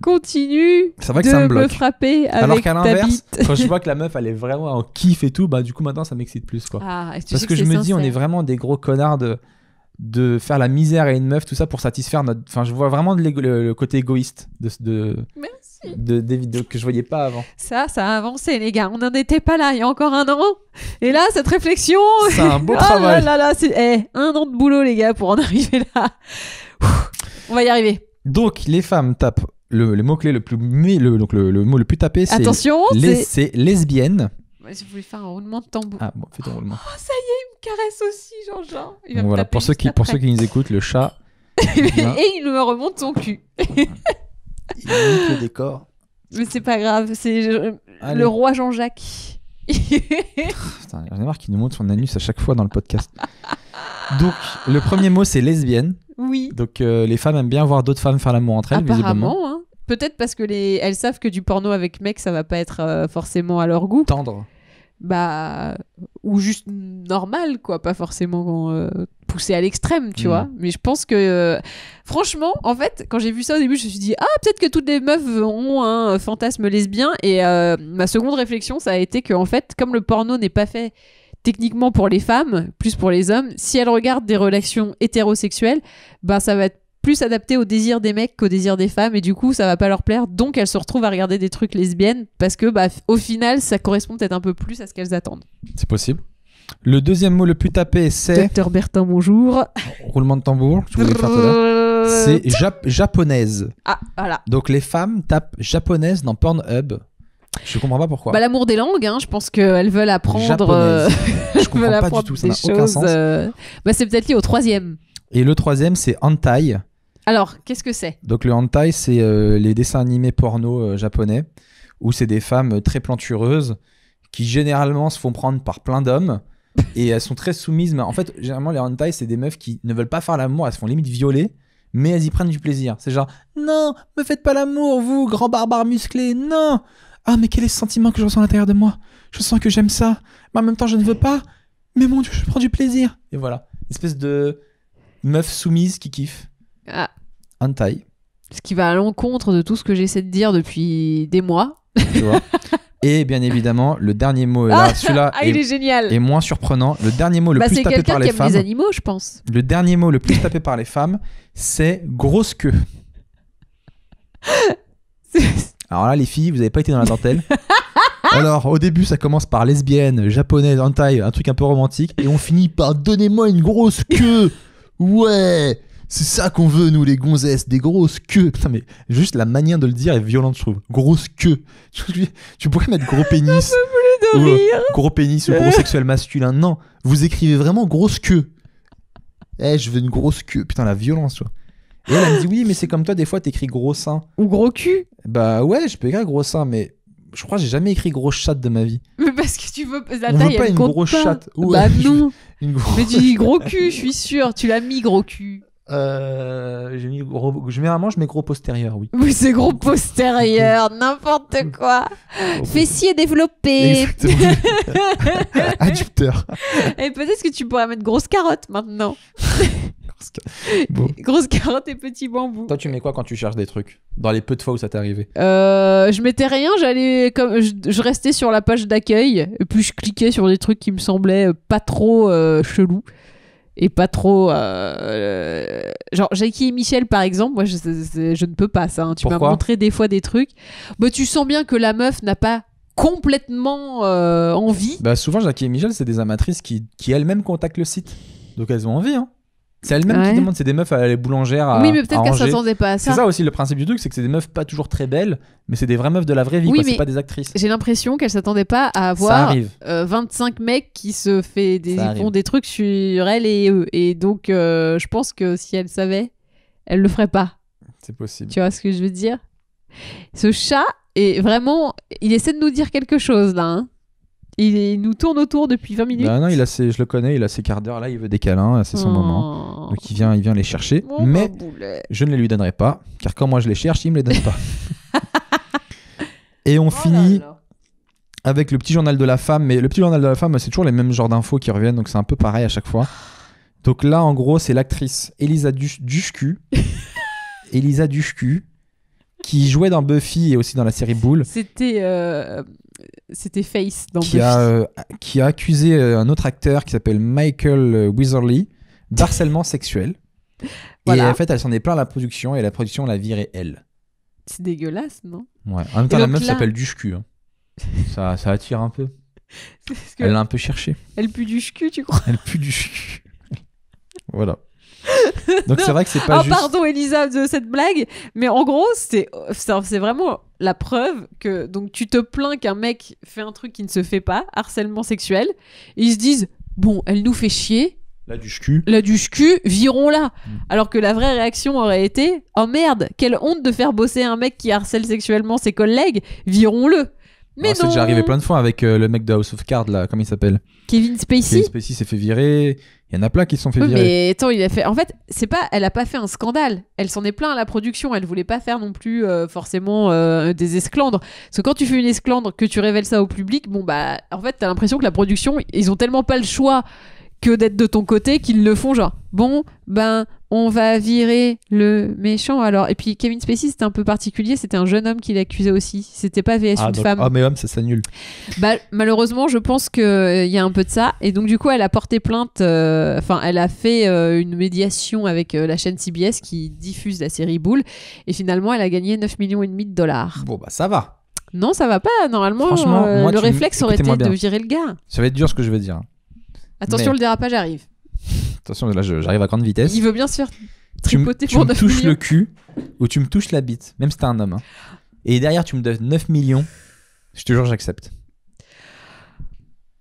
continue. C'est vrai que ça me bloque. Me frapper avec alors qu'à ta l'inverse, bite. quand je vois que la meuf, elle est vraiment en kiff et tout, bah du coup maintenant ça m'excite plus, quoi. Parce que je me dis, on est vraiment des gros connards de faire la misère à une meuf, tout ça pour satisfaire notre. Enfin, je vois vraiment le côté égoïste Merci. Des vidéos que je voyais pas avant. Ça a avancé, les gars. On n'en était pas là il y a encore un an. Et là, cette réflexion. C'est un beau travail. C'est un an de boulot, les gars, pour en arriver là. On va y arriver. Donc, les femmes tapent le mot-clé le mot le plus tapé, c'est. Attention, c'est lesbienne. Je voulais faire un roulement de tambour. Ah bon, fais ton roulement. Oh, ça y est, il me caresse aussi, Jean-Jean. Il va donc me voilà, taper pour ceux qui nous écoutent, le chat. Et il me remonte son cul. Il nique le décor. Mais c'est pas grave, c'est le roi Jean-Jacques. Putain, j'en ai marre qu'il nous montre son anus à chaque fois dans le podcast. Donc, le premier mot, c'est lesbienne. Oui. Donc, les femmes aiment bien voir d'autres femmes faire l'amour entre elles, visiblement. Apparemment, hein. Peut-être parce que elles savent que du porno avec mec, ça va pas être forcément à leur goût. Tendre. Bah, ou juste normal, quoi, pas forcément poussé à l'extrême, tu vois. Mais je pense que, franchement, en fait, quand j'ai vu ça au début, je me suis dit, peut-être que toutes les meufs ont un fantasme lesbien. Et ma seconde réflexion, ça a été que, en fait, comme le porno n'est pas fait techniquement pour les femmes, plus pour les hommes, si elles regardent des relations hétérosexuelles, bah, ça va être plus adapté au désir des mecs qu'au désir des femmes, et du coup ça va pas leur plaire, donc elles se retrouvent à regarder des trucs lesbiennes parce que bah au final ça correspond peut-être un peu plus à ce qu'elles attendent. C'est possible. Le deuxième mot le plus tapé, c'est Docteur Bertin, bonjour. Roulement de tambour, je voulais faire tout là. C'est japonaise. Ah, voilà. Donc les femmes tapent japonaise dans Pornhub. Je comprends pas pourquoi. Bah, l'amour des langues, hein, je pense qu'elles veulent apprendre. Je comprends pas du tout, ça n'a aucun sens. Bah, c'est peut-être lié au troisième. Et le troisième, c'est hentai. Alors, qu'est-ce que c'est? Donc le hentai, c'est les dessins animés porno japonais, où c'est des femmes très plantureuses qui généralement se font prendre par plein d'hommes et elles sont très soumises. Mais en fait, généralement, les hentai, c'est des meufs qui ne veulent pas faire l'amour, elles se font limite violer, mais elles y prennent du plaisir. C'est genre, non, me faites pas l'amour, vous, grand barbare musclé, non. Ah, mais quel est ce sentiment que je ressens à l'intérieur de moi? Je sens que j'aime ça, mais en même temps, je ne veux pas. Mais mon Dieu, je prends du plaisir. Et voilà, espèce de meuf soumise qui kiffe. Ah. Hentai. Ce qui va à l'encontre de tout ce que j'essaie de dire depuis des mois. Tu vois. Et bien évidemment, le dernier mot, là, celui-là il est génial. Est moins surprenant. Le dernier mot le plus tapé par les femmes. C'est quelqu'un qui aime les animaux, je pense. Le dernier mot le plus tapé par les femmes, c'est grosse queue. Alors là, les filles, vous n'avez pas été dans la dentelle. Alors, au début, ça commence par lesbienne, japonaise, hentai, un truc un peu romantique. Et on finit par donnez-moi une grosse queue. Ouais, c'est ça qu'on veut, nous, les gonzesses, des grosses queues. Putain, mais juste la manière de le dire est violente, je trouve. Grosse queue. Tu pourrais mettre gros pénis. J'en peux plus de rire. Gros pénis ou gros sexuel masculin. Non, vous écrivez vraiment grosse queue. Je veux une grosse queue. Putain, la violence, tu vois. Et elle me dit, oui, mais c'est comme toi, des fois, t'écris gros sein. Ou gros cul. Bah ouais, je peux écrire gros sein, mais je crois que j'ai jamais écrit grosse chatte de ma vie. Mais parce que tu veux... La on taille, veut pas une grosse chatte. Ouais, bah non. Une grosse... Mais tu dis gros cul, je suis sûre. Tu l'as mis gros cul. Généralement, je mets gros postérieur, oui. Oui, c'est gros postérieur, n'importe quoi. Fessier développé. Exactement. Adducteur. Et peut-être que tu pourrais mettre grosse carotte maintenant. Bon. Grosse carotte et petit bambou. Toi, tu mets quoi quand tu cherches des trucs? Dans les peu de fois où ça t'est arrivé? Je mettais rien, je restais sur la page d'accueil et puis je cliquais sur des trucs qui me semblaient pas trop chelous et pas trop genre Jackie et Michel par exemple, moi je ne peux pas ça, hein. Tu m'as Pourquoi? montré des fois des trucs, bah tu sens bien que la meuf n'a pas complètement envie. Bah, souvent, Jackie et Michel, c'est des amatrices qui elles-mêmes contactent le site. Donc, elles ont envie, hein. C'est elles-mêmes Ouais. qui demandent, c'est des meufs à les boulangères à Oui, mais peut-être à qu'elle Angers. s'attendait pas à ça. C'est ça aussi le principe du truc, c'est que c'est des meufs pas toujours très belles, mais c'est des vraies meufs de la vraie vie, Oui, quoi. mais C'est pas des actrices. J'ai l'impression qu'elle s'attendait pas à Ça avoir arrive. 25 mecs qui se Ça font arrive. des trucs sur elle et eux. Et donc, je pense que si elle savait, elle le ferait pas. C'est possible. Tu vois ce que je veux dire? Ce chat est vraiment... Il essaie de nous dire quelque chose, là. Hein. Il nous tourne autour depuis 20 minutes. Bah non, je le connais, il a ses quarts d'heure, là, il veut des câlins, c'est son moment. Oh. Donc il vient les chercher, Oh, mais ma boulette. je ne les lui donnerai pas, car quand moi je les cherche, il me les donne pas. Et on Oh finit là là. avec le petit journal de la femme, mais le petit journal de la femme, c'est toujours les mêmes genres d'infos qui reviennent, donc c'est un peu pareil à chaque fois. Donc là, en gros, c'est l'actrice Elisa Dushku, Elisa Dushku, qui jouait dans Buffy et aussi dans la série Bull, C'était Face dans qui Buffy. qui a accusé un autre acteur qui s'appelle Michael Witherly d'harcèlement sexuel. Voilà. Et en fait, elle s'en est plaint à la production et la production l'a virée elle. C'est dégueulasse, non? Ouais. En même temps, Et la donc meuf là- s'appelle Dushku. Hein. Ça attire un peu. Parce que Elle l'a un peu cherché. elle pue du cul, tu crois? Elle pue du Voilà. Donc c'est vrai que c'est pas Ah juste. pardon Elisa de cette blague, mais en gros c'est vraiment la preuve que donc tu te plains qu'un mec fait un truc qui ne se fait pas, harcèlement sexuel, et ils se disent bon elle nous fait chier, La Dushku. la duche-cul, virons-la. Alors que la vraie réaction aurait été oh merde, quelle honte de faire bosser un mec qui harcèle sexuellement ses collègues, virons-le. Mais Alors, c'est non, déjà arrivé plein de fois avec le mec de House of Cards là, comment il s'appelle? Kevin Spacey. Kevin Spacey s'est fait virer. Il y en a plein qui se sont fait Oui, virer. mais attends, il a fait. En fait, elle a pas fait un scandale. Elle s'en est plaint à la production. Elle voulait pas faire non plus forcément des esclandres. Parce que quand tu fais une esclandre, que tu révèles ça au public, bon bah, en fait, t'as l'impression que la production, ils ont tellement pas le choix que d'être de ton côté qu'ils le font genre. Bon, ben, on va virer le méchant alors. Et puis Kevin Spacey, c'était un peu particulier. C'était un jeune homme qui l'accusait aussi. C'était pas VS une donc- femme. Ah mais homme, ça s'annule. Bah, malheureusement, je pense qu'il y a un peu de ça. Et donc, du coup, elle a porté plainte. Enfin, elle a fait une médiation avec la chaîne CBS qui diffuse la série Bull. Et finalement, elle a gagné 9,5 millions de dollars. Bon bah ça va. Non, ça va pas. Normalement, Franchement, moi, le tu réflexe aurait été écoutez-moi de bien. virer le gars. Ça va être dur ce que je vais dire. Attention, Mais- le dérapage arrive. Attention, là j'arrive à grande vitesse. Il veut bien se faire Tu me tripoter pour 9 touches millions. le cul ou tu me touches la bite, même si t'es un homme. Hein. Et derrière tu me donnes 9 millions, je te jure j'accepte.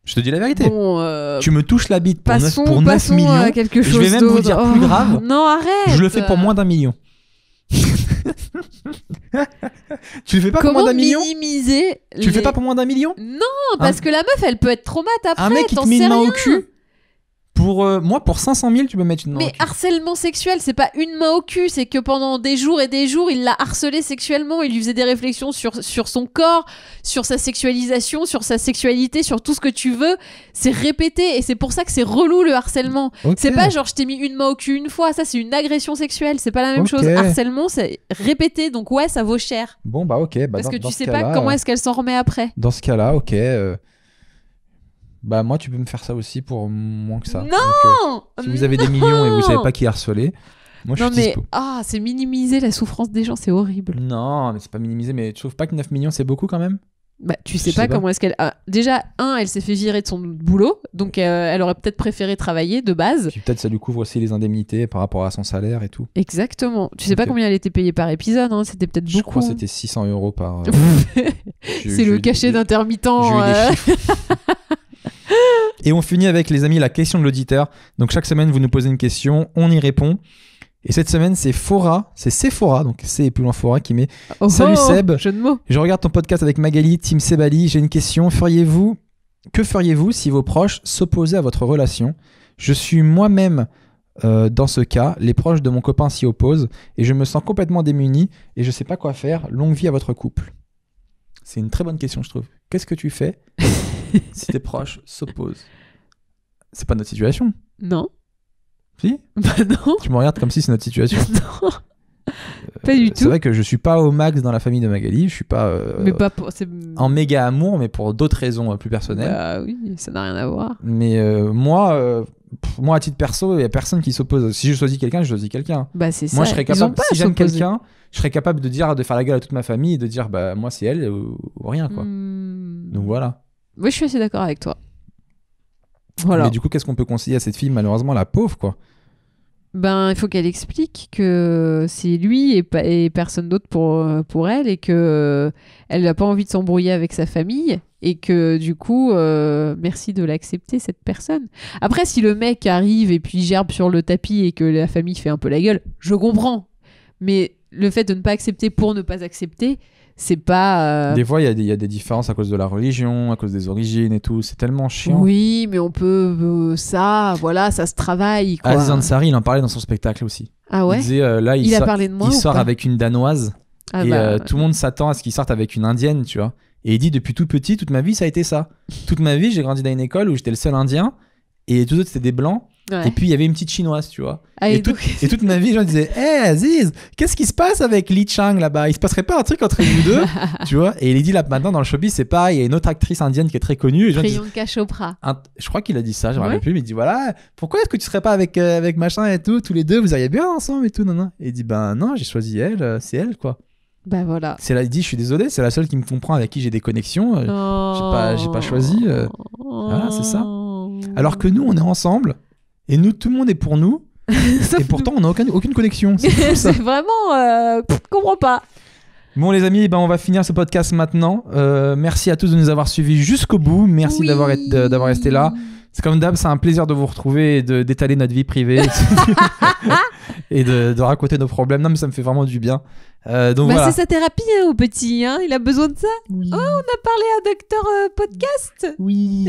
Je te dis la vérité. Bon, Tu me touches la bite pour 9, passons, pour 9 passons millions. à quelque je chose vais même vous d'autre. dire Oh, plus grave. Non, arrête. Je le fais pour moins d'1 million. Tu le fais pas pour moins Comment d'1 million? minimiser Tu le fais pas pour moins d'1 million? Non, parce que la meuf, elle peut être traumate après. Un mec qui t'en te met sais une main rien. au cul. Pour moi, pour 500 000, tu peux mettre une main au Mais cul. harcèlement sexuel, c'est pas une main au cul, c'est que pendant des jours et des jours, il l'a harcelé sexuellement, il lui faisait des réflexions sur son corps, sur sa sexualisation, sur sa sexualité, sur tout ce que tu veux. C'est répété et c'est pour ça que c'est relou le harcèlement. Ok. C'est pas genre je t'ai mis une main au cul une fois, ça c'est une agression sexuelle, c'est pas la même Ok. chose. Harcèlement, c'est répété, donc ouais, ça vaut cher. Bon, bah ok. Bah, Parce que dans tu ce sais pas cas-là, comment est-ce qu'elle s'en remet après. Dans ce cas-là, ok. Bah moi, tu peux me faire ça aussi pour moins que ça. Non Donc, si vous avez des millions et vous savez pas qui harceler, moi je Non suis mais dispo. c'est minimiser la souffrance des gens, c'est horrible. Non, mais c'est pas minimisé, mais tu trouves pas que 9 millions c'est beaucoup quand même? Bah, tu sais Je pas sais pas. comment est-ce qu'elle. Déjà, elle s'est fait virer de son boulot, donc elle aurait peut-être préféré travailler de base. Puis peut-être ça lui couvre aussi les indemnités par rapport à son salaire et tout. Exactement. Tu sais pas Ok. combien elle était payée par épisode, hein, c'était peut-être Je beaucoup. crois que c'était 600 € par. C'est le cachet d'intermittent. J'ai eu des chiffres. Et on finit avec, les amis, la question de l'auditeur. Donc chaque semaine, vous nous posez une question, on y répond. Et cette semaine, c'est Sephora, donc c'est plus loin Fora qui met Oh, Salut oh, Seb. Jeu de mots. Je regarde ton podcast avec Magali, Team Sebali. J'ai une question. Que feriez-vous si vos proches s'opposaient à votre relation? Je suis moi-même Dans ce cas, les proches de mon copain s'y opposent et je me sens complètement démuni et je sais pas quoi faire. Longue vie à votre couple. C'est une très bonne question, je trouve. Qu'est-ce que tu fais si tes proches s'opposent? C'est pas notre situation. Non. Si? Bah non. Tu me regardes comme si c'est notre situation. Non. Pas du C'est tout. vrai que je suis pas au max dans la famille de Magali. Je suis pas Mais pas pour. en méga amour, mais pour d'autres raisons plus personnelles. Bah oui, ça n'a rien à voir. Mais moi, à titre perso, il y a personne qui s'oppose. Si je choisis quelqu'un, je choisis quelqu'un. Bah c'est ça. Moi, je serais Ils ont capable, pas si à j'aime s'opposer. quelqu'un, je serais capable de faire la gueule à toute ma famille et de dire, bah moi c'est elle ou rien quoi. Donc voilà. Oui, je suis assez d'accord avec toi. Voilà. Mais du coup, qu'est-ce qu'on peut conseiller à cette fille, malheureusement, la pauvre quoi? Ben, il faut qu'elle explique que c'est lui et personne d'autre pour elle et que elle n'a pas envie de s'embrouiller avec sa famille et que du coup, merci de l'accepter, cette personne. Après, si le mec arrive et puis gerbe sur le tapis et que la famille fait un peu la gueule, je comprends. Mais le fait de ne pas accepter pour ne pas accepter, c'est pas... Des fois, il y a des différences à cause de la religion, à cause des origines et tout. C'est tellement chiant. Oui, mais on peut... ça se travaille, quoi. Aziz Ansari, il en parlait dans son spectacle aussi. Ah ouais? Il disait, là, Il a parlé de moi il ou sort pas avec une Danoise Ah et bah, tout le monde s'attend à ce qu'il sorte avec une Indienne, tu vois. Et il dit, depuis tout petit, toute ma vie, ça a été ça. Toute ma vie, j'ai grandi dans une école où j'étais le seul Indien et tous les autres, c'était des Blancs. ouais. Et puis, il y avait une petite Chinoise, tu vois. Ah, Et, et donc- et toute ma vie, les gens disaient, hé Aziz, qu'est-ce qui se passe avec Li Chang là-bas? Il se passerait pas un truc entre vous deux? Tu vois. Et il dit là, maintenant, dans le showbiz, c'est pareil. Il y a une autre actrice indienne qui est très connue. Et les gens disent, Priyanka Chopra. je crois qu'il a dit ça, je me Ouais. rappelle plus, mais il dit voilà, pourquoi est-ce que tu serais pas avec machin et tout, tous les deux, vous iriez bien ensemble et tout, non. Et il dit ben non, j'ai choisi elle, c'est elle quoi. Bah voilà. C'est là, il dit je suis désolé, c'est la seule qui me comprend, avec qui j'ai des connexions. J'ai pas choisi, voilà, c'est ça. Alors que nous, on est ensemble et nous, tout le monde est pour nous et pourtant on n'a aucune connexion. C'est fou, ça. C'est vraiment... comprends pas. Bon les amis, ben on va finir ce podcast maintenant. Merci à tous de nous avoir suivis jusqu'au bout. Merci Oui. d'avoir resté là. C'est comme d'hab, c'est un plaisir de vous retrouver et d'étaler notre vie privée et de raconter nos problèmes. Non mais ça me fait vraiment du bien. Donc Bah voilà. c'est sa thérapie hein, au petit, hein. Il a besoin de ça. Oui. Oh, on a parlé à Docteur Podcast. Oui.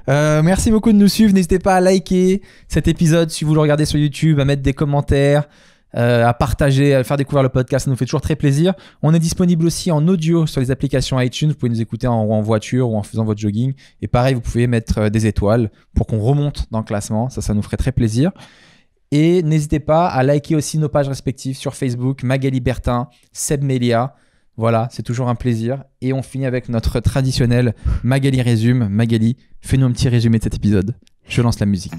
Merci beaucoup de nous suivre. N'hésitez pas à liker cet épisode si vous le regardez sur YouTube, à mettre des commentaires, à partager, à faire découvrir le podcast. Ça nous fait toujours très plaisir. On est disponible aussi en audio sur les applications iTunes. Vous pouvez nous écouter en voiture ou en faisant votre jogging. Et pareil, vous pouvez mettre des étoiles pour qu'on remonte dans le classement. Ça nous ferait très plaisir. Et n'hésitez pas à liker aussi nos pages respectives sur Facebook, Magali Bertin, Seb Melia. Voilà, c'est toujours un plaisir. Et on finit avec notre traditionnel Magali résume. Magali, fais-nous un petit résumé de cet épisode. Je lance la musique.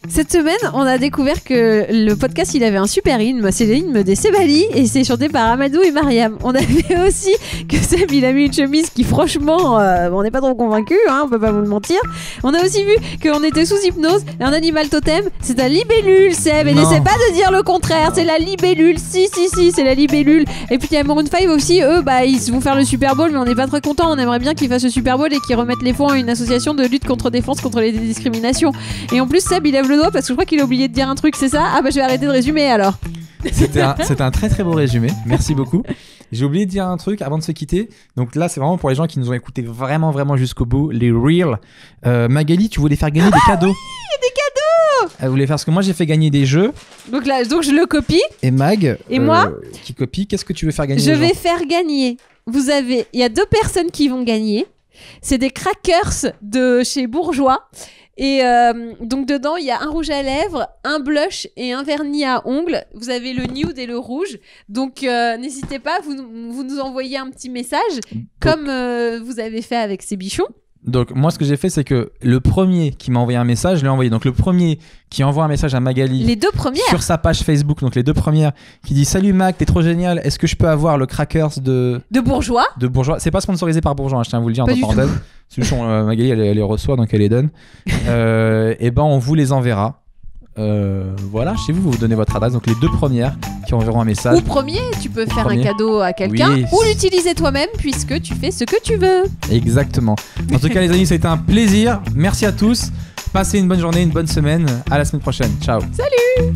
Cette semaine, on a découvert que le podcast, il avait un super hymne. C'est l'hymne des Sebali et c'est chanté par Amadou et Mariam. On avait aussi que Seb, il a mis une chemise qui, franchement, on n'est pas trop convaincus, hein, on peut pas vous le mentir. On a aussi vu qu'on était sous hypnose. Et un animal totem, c'est un libellule, Seb. Et Non. n'essaie pas de dire le contraire, c'est la libellule. Si, c'est la libellule. Et puis il y a Maroon 5 aussi, eux, bah, ils vont faire le Super Bowl, mais on n'est pas très contents. On aimerait bien qu'ils fassent le Super Bowl et qu'ils remettent les fonds à une association de lutte contre défense contre les discriminations. Et en plus, Seb, il lève le doigt parce que je crois qu'il a oublié de dire un truc, c'est ça? Ah bah je vais arrêter de résumer alors. C'était un très très beau résumé. Merci beaucoup. J'ai oublié de dire un truc avant de se quitter. Donc là, c'est vraiment pour les gens qui nous ont écoutés vraiment jusqu'au bout. Les Reels. Magali, tu voulais faire gagner des cadeaux. Des cadeaux. Elle voulait faire ce que moi j'ai fait gagner des jeux. Donc là, donc je le copie. Et Mag, Et moi qui copie, qu'est-ce que tu veux faire gagner Je aux gens vais faire gagner. Il y a 2 personnes qui vont gagner. C'est des crackers de chez Bourgeois. Et donc dedans, il y a un rouge à lèvres, un blush et un vernis à ongles. Vous avez le nude et le rouge. Donc n'hésitez pas, vous nous envoyez un petit message comme vous avez fait avec ces bichons. Donc moi ce que j'ai fait c'est que le premier qui m'a envoyé un message, je l'ai envoyé. Donc le premier qui envoie un message à Magali Les 2 premières. sur sa page Facebook, donc les 2 premières, qui dit salut Mac, t'es trop génial, est-ce que je peux avoir le crackers de Bourgeois. Bourgeois? C'est pas sponsorisé par Bourgeois, hein, je tiens à vous le dire Pas en du parenthèse. Solution, Magali elle les reçoit donc elle les donne. Et ben on vous les enverra. Voilà, chez vous, vous donnez votre adresse. Donc les 2 premières qui enverront un message. Ou premier, tu peux faire Premier. un cadeau à quelqu'un Oui. ou l'utiliser toi-même puisque tu fais ce que tu veux. Exactement. En tout cas les amis, ça a été un plaisir. Merci à tous. Passez une bonne journée, une bonne semaine. À la semaine prochaine. Ciao. Salut.